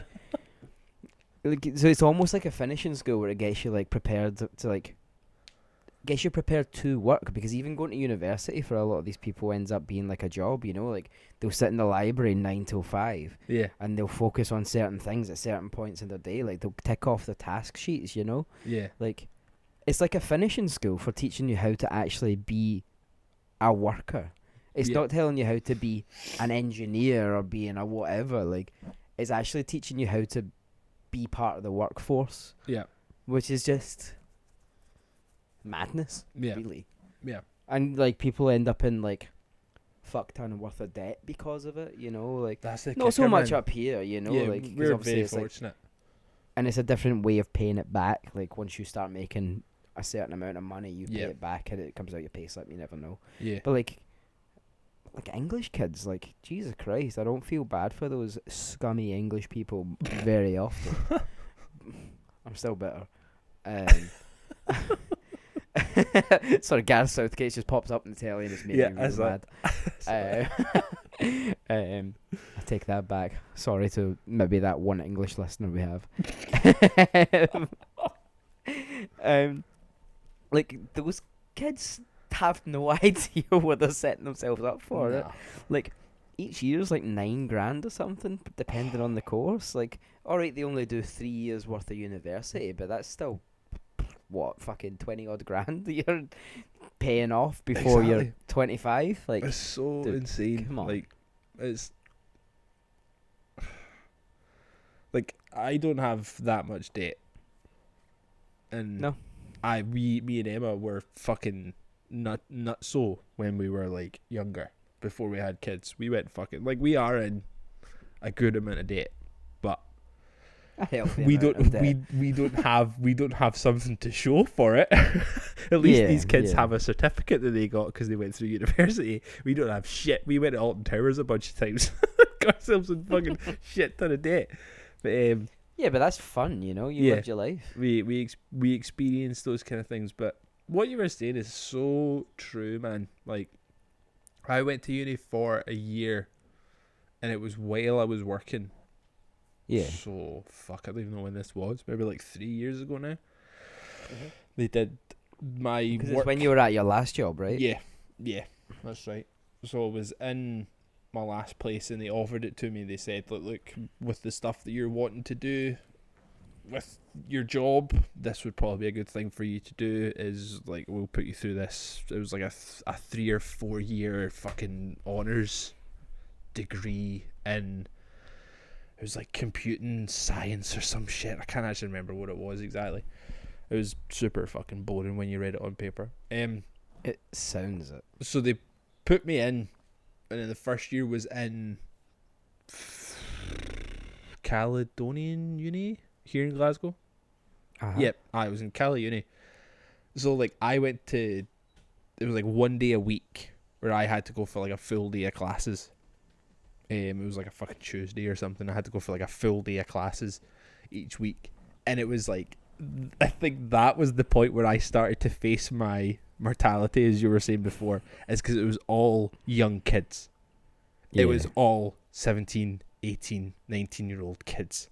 B: so it's almost like a finishing school where it gets you, like, prepared to like, gets you prepared to work, because even going to university for a lot of these people ends up being like a job, you know, like, they'll sit in the library 9 till 5,
A: Yeah.
B: and they'll focus on certain things at certain points in their day, like, they'll tick off the task sheets, you know,
A: Yeah.
B: like, it's like a finishing school for teaching you how to actually be a worker. It's not telling you how to be an engineer or being a whatever. Like, it's actually teaching you how to be part of the workforce.
A: Yeah.
B: Which is just madness.
A: Yeah.
B: Really.
A: Yeah.
B: And, like, people end up in, like, fuck ton worth of debt because of it, you know? Like,
A: That's the
B: not so
A: kicker,
B: much
A: man.
B: up here, you know?
A: Yeah,
B: Like, 'cause
A: we're
B: obviously
A: very
B: it's, like,
A: fortunate.
B: and it's a different way of paying it back. Like, once you start making a certain amount of money, you pay it back, and it comes out your pay slip. You never know.
A: Yeah.
B: But like English kids, like, Jesus Christ, I don't feel bad for those scummy English people very often. I'm still bitter. Sorry, Gareth Southgate just pops up in the telly and it's making me really mad. I take that back. Sorry to maybe that one English listener we have. Like, those kids have no idea what they're setting themselves up for.
A: Nah.
B: Like, each year's like $9,000 or something, depending on the course. Like, alright, they only do 3 years worth of university, but that's still, what, fucking 20 odd grand that you're paying off before you're 25. Like,
A: It's so
B: dude,
A: insane.
B: come on.
A: Like, it's like, I don't have that much debt, and
B: No.
A: me and Emma were fucking nutso when we were like younger, before we had kids. We went fucking, like, we are in a good amount of debt, but we don't have something to show for it. At least these kids have a certificate that they got because they went through university. We don't have shit. We went to Alton Towers a bunch of times, got ourselves in fucking shit ton of debt. But
B: yeah, but that's fun, you know. You lived your life.
A: we experienced those kind of things. But what you were saying is so true, man. Like, I went to uni for a year, and it was while I was working.
B: Yeah.
A: So, fuck, I don't even know when this was. Maybe like 3 years ago now. They did my work.
B: Because it's when you were at your last job, right?
A: Yeah, that's right. So I was in my last place, and they offered it to me. They said, look, with the stuff that you're wanting to do with your job, this would probably be a good thing for you to do, is, like, we'll put you through this. It was like a 3 or 4 year fucking honours degree in, it was like computing science or some shit. I can't actually remember what it was exactly. It was super fucking boring when you read it on paper.
B: It sounds it.
A: So they put me in, and then the first year was in Caledonian Uni here in Glasgow. Yep, I was in Cali Uni. So, like, I went to, it was like 1 day a week where I had to go for like a full day of classes. It was like a fucking Tuesday or something. I had to go for like a full day of classes each week, and it was like, I think that was the point where I started to face my mortality, as you were saying before, is because it was all young kids. It was all 17, 18, 19-year-old kids.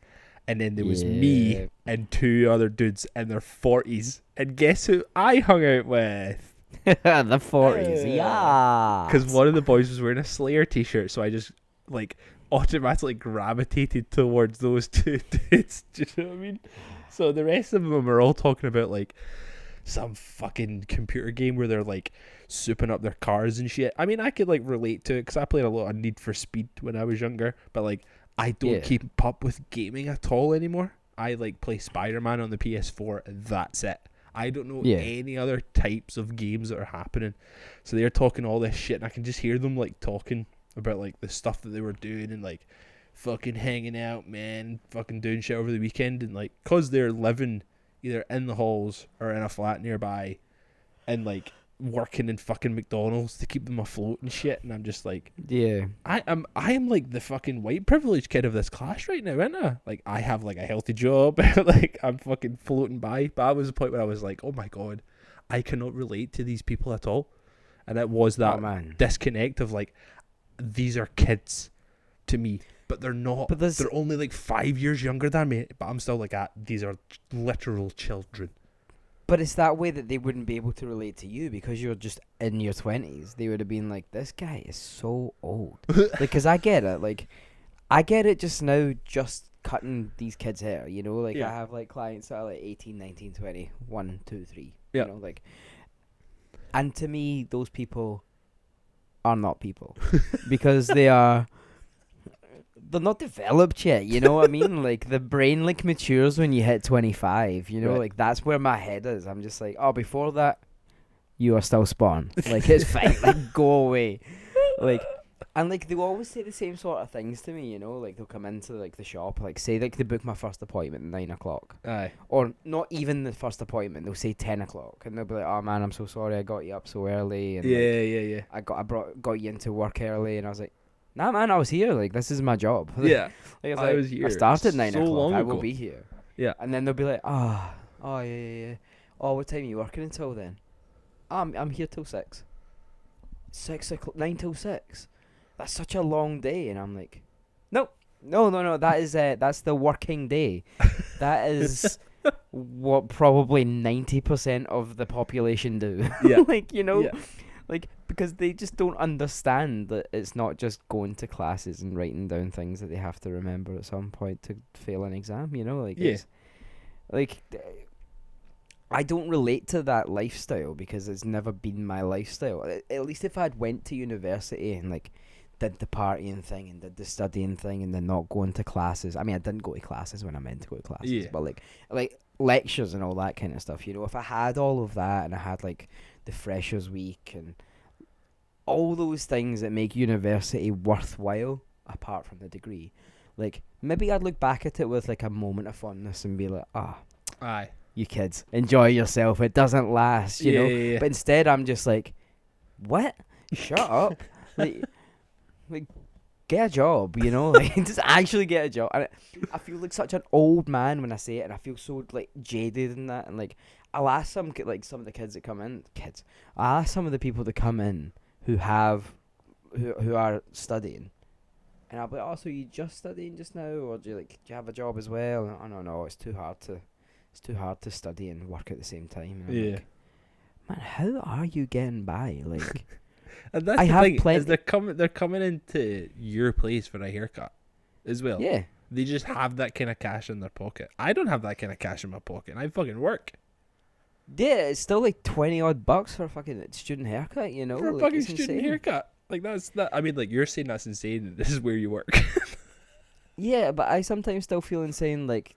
A: And then there was me and two other dudes in their 40s. And guess who I hung out with?
B: The 40s, yeah.
A: Because one of the boys was wearing a Slayer t-shirt, so I just like automatically gravitated towards those two dudes. Do you know what I mean? So the rest of them are all talking about like some fucking computer game where they're like souping up their cars and shit. I mean, I could like relate to it because I played a lot of Need for Speed when I was younger, but like I don't keep up with gaming at all anymore. I like play Spider-Man on the PS4 and that's it. I don't know any other types of games that are happening. So they're talking all this shit and I can just hear them like talking about like the stuff that they were doing and like fucking hanging out, man, fucking doing shit over the weekend, and like cause they're living either in the halls or in a flat nearby and like working in fucking McDonald's to keep them afloat and shit, and I'm just like, I am like the fucking white privileged kid of this class right now, ain't I? Like I have like a healthy job, like I'm fucking floating by. But I was the point where I was like, oh my god, I cannot relate to these people at all. And it was that disconnect of like, these are kids to me, but they're not. But they're only like 5 years younger than me, but I'm still like, these are literal children.
B: But it's that way that they wouldn't be able to relate to you because you're just in your 20s. They would have been like, this guy is so old. Like, because I get it. Like, I get it just now, just cutting these kids' hair, you know? Like, I have, like, clients that are, like, 18, 19, 20, 1, 2, 3, you know? Like, and to me, those people are not people. Because they're not developed yet, you know what I mean? Like, the brain, like, matures when you hit 25, you know? Like, that's where my head is. I'm just like, oh, before that, you are still spawn. Like, it's fine. Like, go away. Like, and, like, they'll always say the same sort of things to me, you know? Like, they'll come into, like, the shop, like, say, like, they book my first appointment at 9 o'clock.
A: Aye.
B: Or not even the first appointment. They'll say 10 o'clock. And they'll be like, oh, man, I'm so sorry I got you up so early. And, I got you into work early. And I was like, nah, man, I was here. Like, this is my job.
A: Yeah.
B: Like, I was here. I started at 9 o'clock. I will be here.
A: Yeah.
B: And then they'll be like, oh, yeah. Oh, what time are you working until then? I'm here till 6. 6 o'clock, 9 till 6. That's such a long day. And I'm like, no. That's the working day. That is what probably 90% of the population do.
A: Yeah.
B: Like, you know, like, because they just don't understand that it's not just going to classes and writing down things that they have to remember at some point to fail an exam, you know? Like, it's, like, I don't relate to that lifestyle because it's never been my lifestyle. At least if I'd went to university and, like, did the partying thing and did the studying thing and then not going to classes. I mean, I didn't go to classes when I meant to go to classes, but, like lectures and all that kind of stuff, you know? If I had all of that and I had, like, the Freshers Week and all those things that make university worthwhile apart from the degree, like, maybe I'd look back at it with, like, a moment of fondness and be like,
A: aye,
B: you kids, enjoy yourself, it doesn't last, you know? But instead I'm just like, what? Shut up. Like, get a job, you know? Like, just actually get a job. And I feel like such an old man when I say it, and I feel so, like, jaded in that. And, like, I'll ask some of the kids that come in, I'll ask some of the people that come in who are studying, and I'll be like, oh, so you just studying just now, or do you have a job as well? And, oh, no, it's too hard to study and work at the same time. And I'm like, man, how are you getting by? Like,
A: and that's the thing, is they're coming into your place for a haircut as well. Yeah. They just have that kind of cash in their pocket. I don't have that kind of cash in my pocket. I fucking work.
B: Yeah, it's still like $20 for a fucking student haircut, you know?
A: For a
B: like,
A: fucking student haircut. Like, that's that. I mean, like, you're saying that's insane. This is where you work.
B: Yeah, but I sometimes still feel insane, like,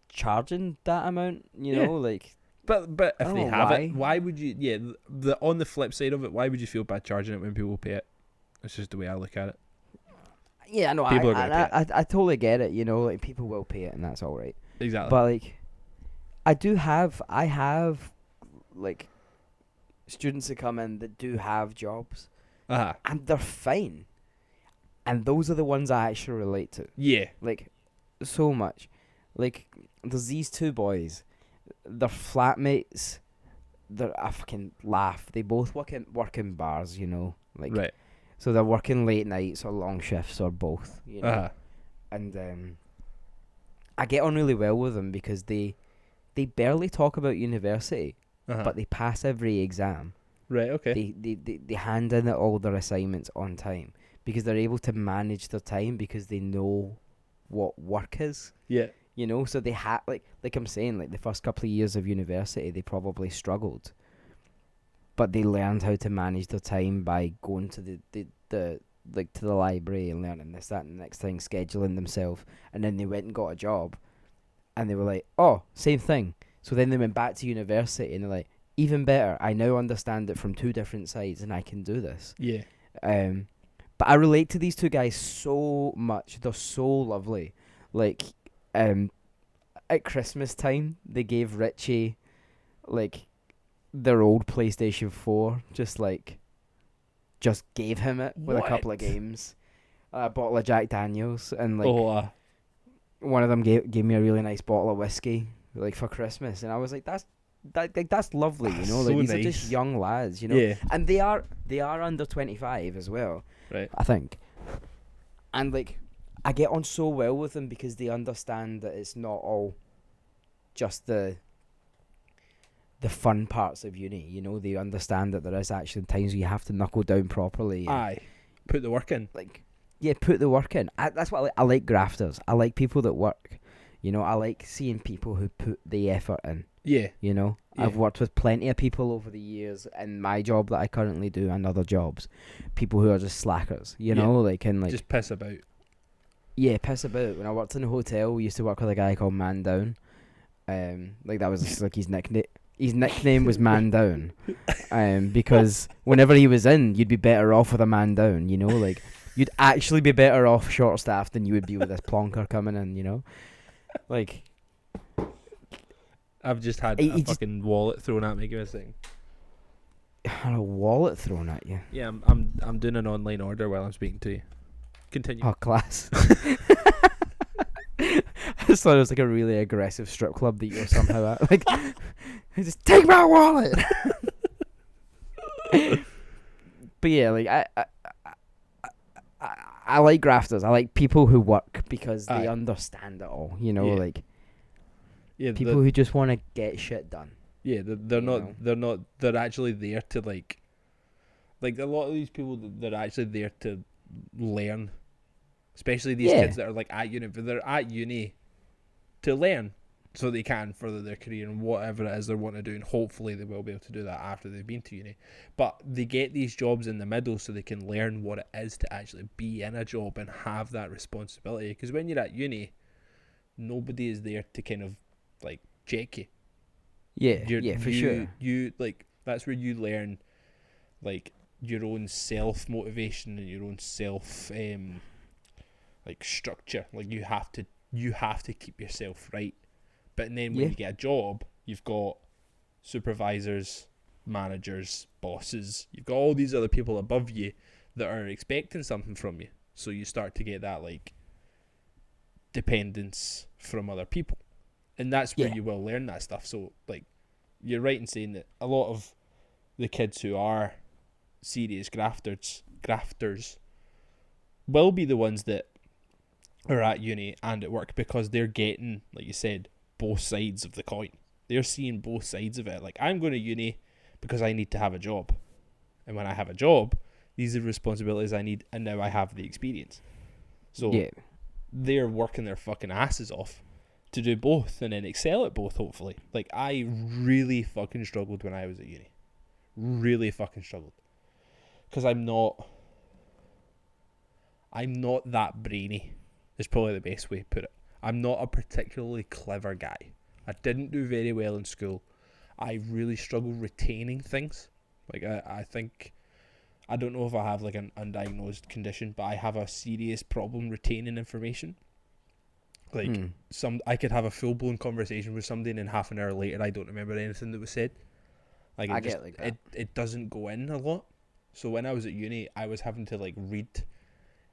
B: charging that amount, you know? Like,
A: But if they have it, why would you? Yeah, on the flip side of it, why would you feel bad charging it when people pay it? It's just the way I look at it.
B: Yeah, no, I totally get it. You know, like, people will pay it, and that's all right.
A: Exactly.
B: But, like, I have like students that come in that do have jobs, and they're fine. And those are the ones I actually relate to.
A: Yeah.
B: Like, so much. Like, there's these two boys. They're flatmates. I fucking laugh. They both work in bars, you know. Like,
A: Right.
B: so they're working late nights or long shifts or both, you know. And I get on really well with them because they barely talk about university, but they pass every exam.
A: Right, okay.
B: They hand in all their assignments on time because they're able to manage their time because they know what work is.
A: Yeah.
B: You know, so they had like I'm saying, like the first couple of years of university, they probably struggled, but they learned how to manage their time by going to the like to the library and learning this, that, and the next thing, scheduling themselves, and then they went and got a job, and they were like, oh, same thing. So then they went back to university, and they're like, even better, I now understand it from two different sides, and I can do this.
A: Yeah.
B: But I relate to these two guys so much. They're so lovely. Like, at Christmas time, they gave Richie, like, their old PlayStation 4. Just gave him it with a couple of games. A bottle of Jack Daniels. And, like, one of them gave me a really nice bottle of whiskey, like, for Christmas. And I was like, that's lovely, you know? Like,
A: so
B: these
A: nice.
B: are just young lads, you know?
A: Yeah.
B: And they are under 25 as well.
A: Right.
B: I think. And, like, I get on so well with them because they understand that it's not all just the fun parts of uni, you know. They understand that there is actually times where you have to knuckle down properly.
A: Aye. Put the work in.
B: Like, yeah, put the work in. That's what I like grafters. I like people that work. You know, I like seeing people who put the effort in.
A: Yeah.
B: You know,
A: Yeah.
B: I've worked with plenty of people over the years in my job that I currently do and other jobs. People who are just slackers, you know, like, and like
A: just piss about.
B: Yeah, piss about. When I worked in a hotel, we used to work with a guy called Man Down. Like that was just, like, his nickname. His nickname was Man Down, because whenever he was in, you'd be better off with a man down. You know, like, you'd actually be better off short staffed than you would be with this plonker coming in. You know, like.
A: I've just had a fucking wallet thrown at me. Give me a second.
B: Had a wallet thrown at you.
A: Yeah, I'm doing an online order while I'm speaking to you. Continue.
B: Oh, class. I just thought it was like a really aggressive strip club that you're somehow at. Like, just take my wallet. But yeah, like I like grafters. I like people who work because they understand it all. You know, like.
A: Yeah,
B: people who just want to get shit done.
A: Yeah, they're actually there to like a lot of these people, they're actually there to learn, especially these kids that are like at uni. They're at uni to learn so they can further their career and whatever it is they want to do, and hopefully they will be able to do that after they've been to uni. But they get these jobs in the middle so they can learn what it is to actually be in a job and have that responsibility, because when you're at uni, nobody is there to kind of like check you.
B: For sure.
A: You like, that's where you learn like your own self motivation and your own self like structure. Like, you have to keep yourself right. But then when you get a job, you've got supervisors, managers, bosses. You've got all these other people above you that are expecting something from you. So you start to get that like dependence from other people. And that's where you will learn that stuff. So, like, you're right in saying that a lot of the kids who are serious grafters will be the ones that are at uni and at work, because they're getting, like you said, both sides of the coin. They're seeing both sides of it. Like, I'm going to uni because I need to have a job. And when I have a job, these are responsibilities I need, and now I have the experience. So they're working their fucking asses off to do both and then excel at both, hopefully. Like, I really fucking struggled when I was at uni. Really fucking struggled. Because I'm not that brainy, is probably the best way to put it. I'm not a particularly clever guy. I didn't do very well in school. I really struggled retaining things. Like, I think, I don't know if I have like an undiagnosed condition, but I have a serious problem retaining information. Like, I could have a full blown conversation with somebody, and then half an hour later I don't remember anything that was said. Like, it doesn't go in a lot. So when I was at uni, I was having to like read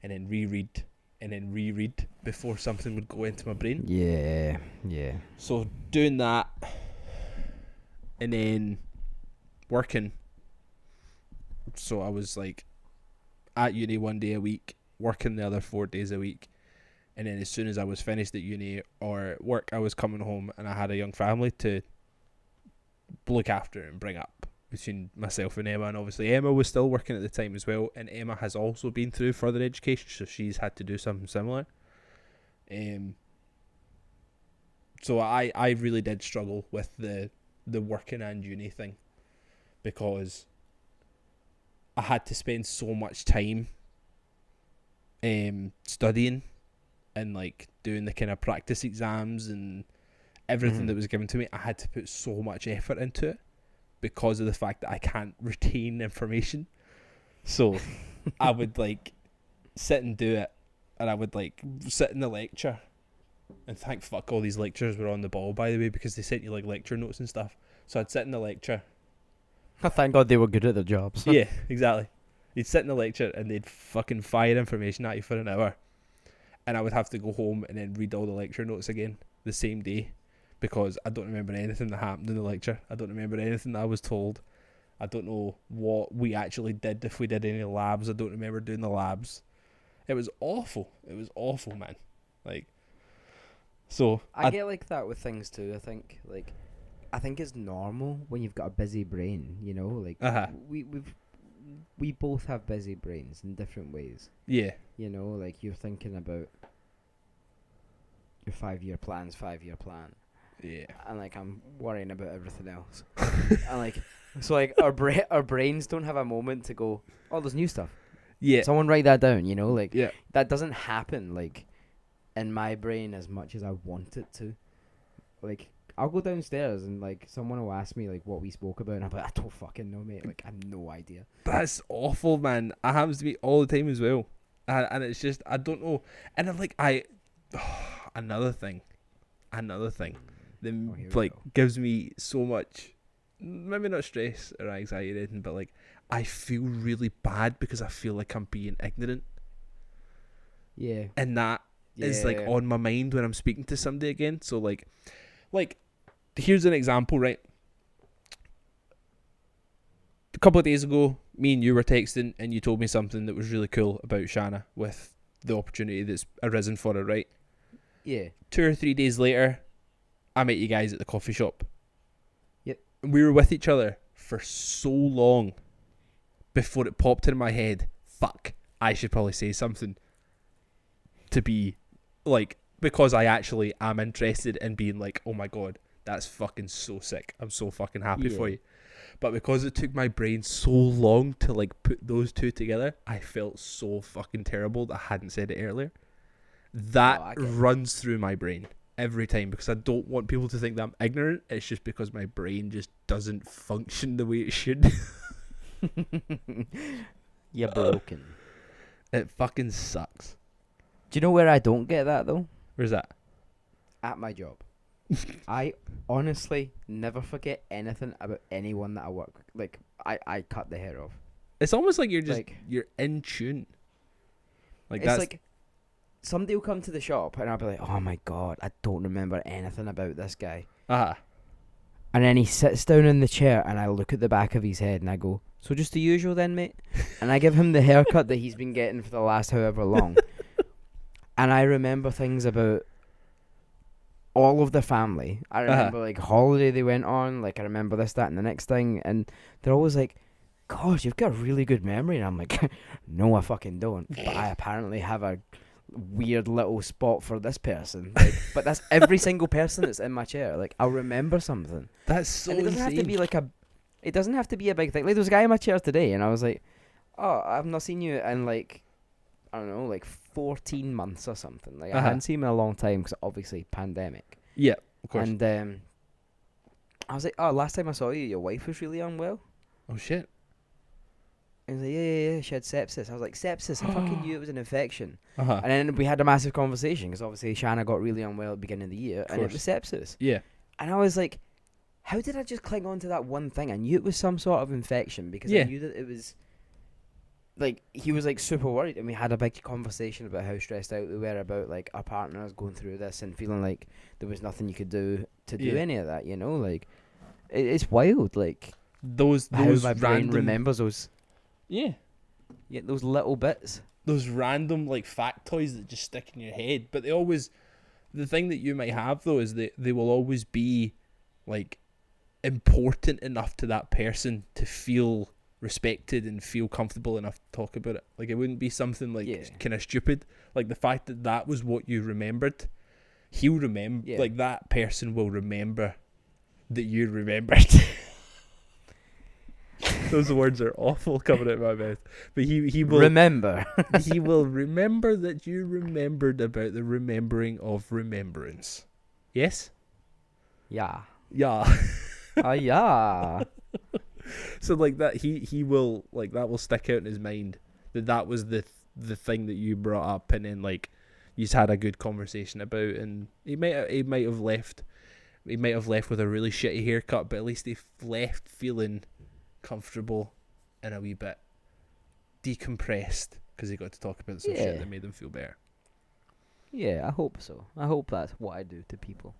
A: and then reread and then reread before something would go into my brain.
B: Yeah.
A: So doing that and then working. So I was like at uni 1 day a week, working the other 4 days a week. And then as soon as I was finished at uni or work, I was coming home and I had a young family to look after and bring up between myself and Emma. And obviously Emma was still working at the time as well. And Emma has also been through further education, so she's had to do something similar. So I really did struggle with the working and uni thing because I had to spend so much time studying and like doing the kind of practice exams and everything that was given to me. I had to put so much effort into it because of the fact that I can't retain information. So I would like sit and do it, and I would like sit in the lecture, and thank fuck all these lecturers were on the ball, by the way, because they sent you like lecture notes and stuff. So I'd sit in the lecture.
B: Thank God they were good at their jobs.
A: Yeah, exactly. You'd sit in the lecture and they'd fucking fire information at you for an hour, and I would have to go home and then read all the lecture notes again the same day because I don't remember anything that happened in the lecture. I don't remember anything that I was told. I don't know what we actually did, if we did any labs. I don't remember doing the labs. It was awful. It was awful, man. Like, so
B: I get like that with things too. I think it's normal when you've got a busy brain, you know, like we both have busy brains in different ways.
A: Yeah.
B: You know, like you're thinking about your 5-year plan.
A: Yeah.
B: And like I'm worrying about everything else. And like so like our brains don't have a moment to go, oh, there's new stuff.
A: Yeah.
B: Someone write that down, you know, like
A: yeah.
B: that doesn't happen like in my brain as much as I want it to. Like I'll go downstairs and like someone will ask me like what we spoke about and I'm like, I don't fucking know, mate. Like I have no idea.
A: That's awful, man. It happens to me all the time as well. And it's just, I don't know. And I'm like, another thing that like gives me so much, maybe not stress or anxiety or anything, but like I feel really bad because I feel like I'm being ignorant.
B: Yeah.
A: And that is like on my mind when I'm speaking to somebody again. So like here's an example, right? A couple of days ago, me and you were texting and you told me something that was really cool about Shanna with the opportunity that's arisen for her, right?
B: Yeah.
A: 2 or 3 days later, I met you guys at the coffee shop.
B: Yep.
A: And we were with each other for so long before it popped in my head, fuck, I should probably say something to be like, because I actually am interested in being like, oh my god, that's fucking so sick. I'm so fucking happy for you. But because it took my brain so long to like put those two together, I felt so fucking terrible that I hadn't said it earlier. That runs through my brain every time because I don't want people to think that I'm ignorant. It's just because my brain just doesn't function the way it should.
B: You're broken.
A: It fucking sucks.
B: Do you know where I don't get that though?
A: Where's that?
B: At my job. I honestly never forget anything about anyone that I work with. Like I cut the hair off.
A: It's almost like you're just you're in tune. Like
B: it's like somebody will come to the shop and I'll be like, oh my god, I don't remember anything about this guy. And then he sits down in the chair and I look at the back of his head and I go, so just the usual then, mate? And I give him the haircut that he's been getting for the last however long. And I remember things about all of the family. I remember like holiday they went on, like I remember this, that and the next thing, and they're always like, gosh, you've got a really good memory. And I'm like, no, I fucking don't. But I apparently have a weird little spot for this person. Like, but that's every single person that's in my chair. Like I'll remember something.
A: That's so
B: and it doesn't
A: insane.
B: have to be like it doesn't have to be a big thing. Like there was a guy in my chair today and I was like, oh, I've not seen you in like, I don't know, like 14 months or something. Like I hadn't seen him in a long time because obviously pandemic.
A: Yeah, of course.
B: And I was like, oh, last time I saw you, your wife was really unwell.
A: Oh shit.
B: And he was like, yeah, she had sepsis. I was like, sepsis? I fucking knew it was an infection. And then we had a massive conversation because obviously Shanna got really unwell at the beginning of the year and it was sepsis.
A: Yeah.
B: And I was like, how did I just cling on to that one thing? I knew it was some sort of infection because I knew that it was like he was like super worried, and we had a big conversation about how stressed out we were about like our partners going through this and feeling like there was nothing you could do to do
A: Yeah.
B: any of that. You know, like it's wild. Like
A: Those
B: how my brain
A: random
B: remembers those.
A: yeah.
B: Yeah, those little bits.
A: Those random like factoids that just stick in your head, but they always, the thing that you might have though is that they will always be like important enough to that person to feel respected and feel comfortable enough to talk about it. Like it wouldn't be something like
B: Yeah.
A: kind of stupid. Like the fact that that was what you remembered, he'll remember.
B: Yeah.
A: Like that person will remember that you remembered. Those words are awful coming out of my mouth, but he will
B: Remember.
A: he will remember that you remembered about the remembering of remembrance. Yes?
B: Yeah.
A: Yeah.
B: Yeah.
A: So like that he will, like, that will stick out in his mind that was the thing that you brought up, and then like you just had a good conversation about, and he might have left with a really shitty haircut, but at least he left feeling comfortable and a wee bit decompressed because he got to talk about some shit that made him feel better.
B: Yeah, I hope so. I hope that's what I do to people.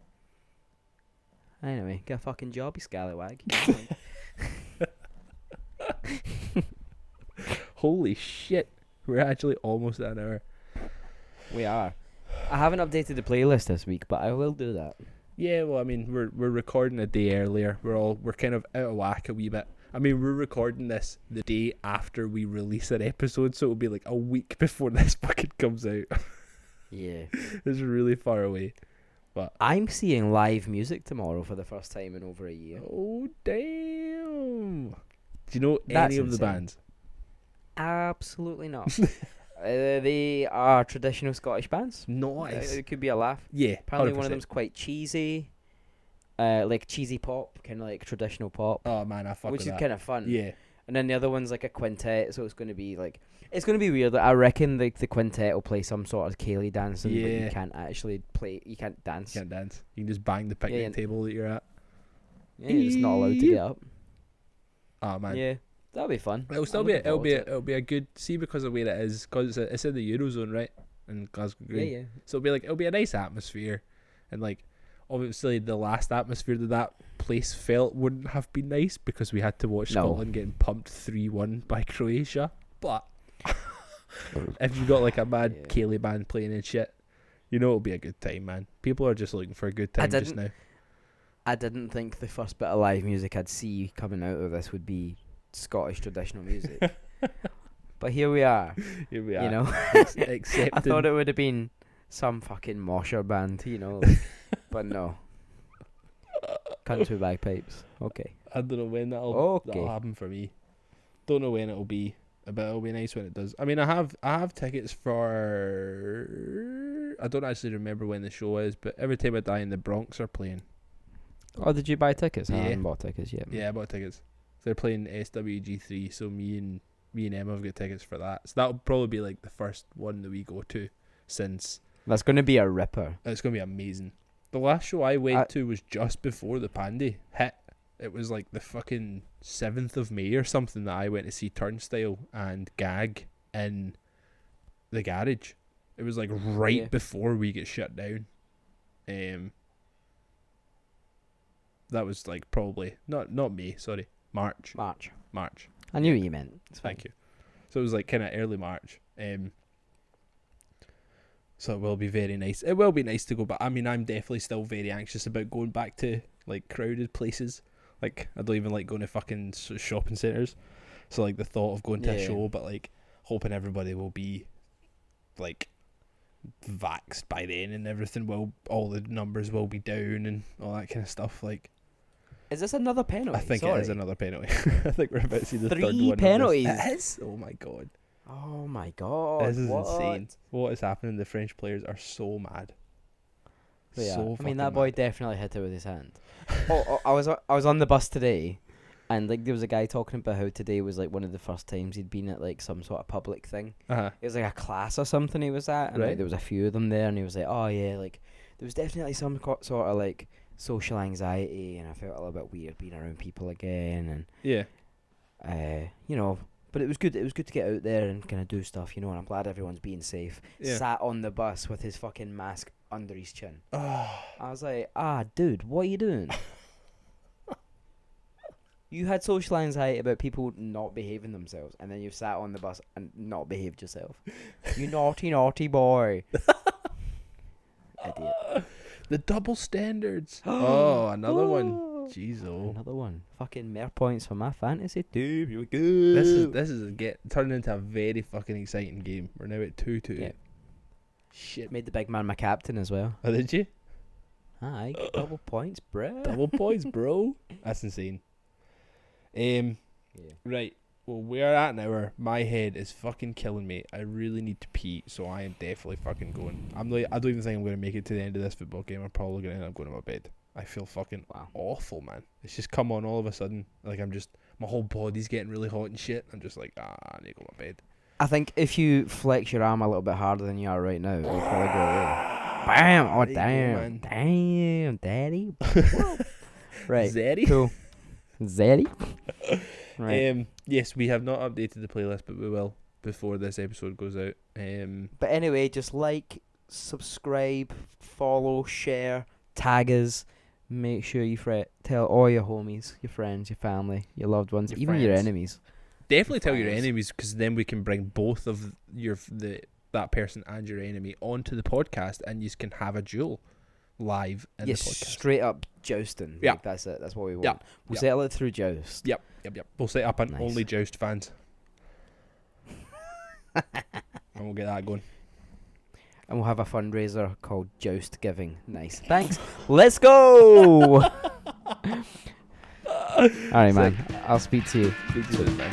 B: Anyway, get a fucking job, you scallywag.
A: Holy shit, we're actually almost at an hour.
B: We are. I haven't updated the playlist this week, but I will do that.
A: Yeah, well, I mean, we're recording a day earlier. We're kind of out of whack a wee bit. I mean, we're recording this the day after we release an episode, so it'll be like a week before this fucking comes out.
B: Yeah.
A: It's really far away. But
B: I'm seeing live music tomorrow for the first time in over a year.
A: oh damn! Do you know
B: That's
A: any of the
B: insane.
A: bands?
B: Absolutely not. They are traditional Scottish bands.
A: Nice.
B: It could be a laugh.
A: Yeah,
B: Apparently
A: 100%.
B: one of them's quite cheesy. Like cheesy pop, kind of like traditional pop.
A: Oh man, I fuck
B: which
A: with
B: is
A: that.
B: kind of fun.
A: Yeah,
B: And then the other one's like a quintet, so it's going to be like, it's going to be weird. I reckon like the quintet will play some sort of Kaylee dancing, but
A: Yeah.
B: you can't actually play. You can't dance.
A: you can't dance. You can just bang the picnic
B: Yeah.
A: table that you're at.
B: Yeah, you're just not allowed to get up.
A: Oh man,
B: Yeah, that'll be fun.
A: it'll still
B: I'm
A: be
B: looking
A: it'll
B: forward
A: be
B: to it.
A: it'll be a good, see, because of where it is, because it's in the Eurozone, right, in Glasgow Green.
B: Yeah, yeah.
A: So it'll be a nice atmosphere, and like obviously the last atmosphere that place felt wouldn't have been nice because we had to watch
B: No.
A: Scotland getting pumped 3-1 by Croatia. But if you got like a mad
B: Yeah.
A: Kaylee band playing and shit, you know it'll be a good time, man. People are just looking for a good time just now.
B: I didn't think the first bit of live music I'd see coming out of this would be Scottish traditional music. But here we are.
A: Here we are.
B: You know,
A: Accepting.
B: I thought it would have been some fucking mosher band, you know, like, but no. Country bagpipes. Okay.
A: I don't know when that'll
B: Okay.
A: happen for me. Don't know when it'll be, but it'll be nice when it does. I mean, I have tickets for. I don't actually remember when the show is, but Every Time I Die in the Bronx are playing.
B: Oh, did you buy tickets? I
A: Yeah.
B: haven't bought tickets yet.
A: Yeah, I bought tickets. They're playing SWG3, so me and Emma have got tickets for that. So that'll probably be like the first one that we go to since.
B: That's going to be a ripper.
A: It's gonna be amazing. The last show I went to was just before the pandy hit. It was like the fucking 7th of May or something that I went to see Turnstile and Gag in the garage. It was like right
B: Yeah.
A: before we get shut down. That was like probably not May, sorry, March.
B: March.
A: March.
B: I knew what you meant. It's fine.
A: Thank you. So it was like kind of early March. So it will be very nice. It will be nice to go back. I mean, I'm definitely still very anxious about going back to like crowded places. Like I don't even like going to fucking shopping centres. So like the thought of going to a
B: Yeah.
A: show, but like hoping everybody will be like vaxxed by then and everything will, all the numbers will be down and all that kind of stuff. Like
B: Is this another penalty?
A: I think it is another penalty. I think we're about to see the third
B: 3
A: one. of this.
B: penalties.
A: It is. Oh my god.
B: Oh my god.
A: This is
B: what?
A: insane. What is happening? The French players are so mad.
B: They are.
A: So
B: I mean,
A: fucking
B: that boy
A: mad.
B: definitely hit it with his hand. I was on the bus today, and like there was a guy talking about how today was like one of the first times he'd been at like some sort of public thing.
A: Uh-huh.
B: It was like a class or something he was at, and
A: Right.
B: like there was a few of them there, and he was like, "Oh yeah, like there was definitely some sort of like social anxiety, and I felt a little bit weird being around people again,
A: Yeah.
B: and you know, But it was good. It was good to get out there and kind of do stuff, you know. And I'm glad everyone's being safe.
A: Yeah.
B: Sat on the bus with his fucking mask under his chin.
A: Oh,
B: I was like, dude, what are you doing? You had social anxiety about people not behaving themselves, and then you sat on the bus and not behaved yourself. You naughty, naughty boy. Idiot.
A: the double standards. Oh, another one. Jeez, oh.
B: Another one. Fucking more points for my fantasy team. Here we go.
A: This is turning into a very fucking exciting game. We're now at 2-2.
B: Yeah.
A: Shit.
B: Made the big man my captain as well.
A: Oh, did you?
B: Aye, double points, bruh.
A: Double points, bro. That's insane.
B: Yeah.
A: Right. Well, we're at an hour. My head is fucking killing me. I really need to pee, so I am definitely fucking going. I don't even think I'm going to make it to the end of this football game. I'm probably going to end up going to my bed. I feel fucking awful, man. It's just come on all of a sudden. Like, my whole body's getting really hot and shit. I'm just like, I need to go to my bed.
B: I think if you flex your arm a little bit harder than you are right now, it'll probably go away. Bam! Oh, damn. Damn, daddy. Right.
A: Zeddy?
B: Cool. Zeddy? Right.
A: Yes, we have not updated the playlist, but we will before this episode goes out.
B: But anyway, just like, subscribe, follow, share, tag us. Make sure you tell all your homies, your friends, your family, your loved ones, even your enemies.
A: Definitely tell your enemies, because then we can bring both of that person and your enemy onto the podcast, and you can have a duel live in the podcast.
B: Straight up jousting.
A: Yeah.
B: Like, that's it. That's what we want.
A: Yeah.
B: We'll settle it through joust.
A: Yep. We'll set up an
B: Nice.
A: only joust fans. And we'll get that going.
B: And we'll have a fundraiser called Joust Giving. Nice. Thanks. Let's go! Alright, man. I'll speak to you.
A: Speak to you.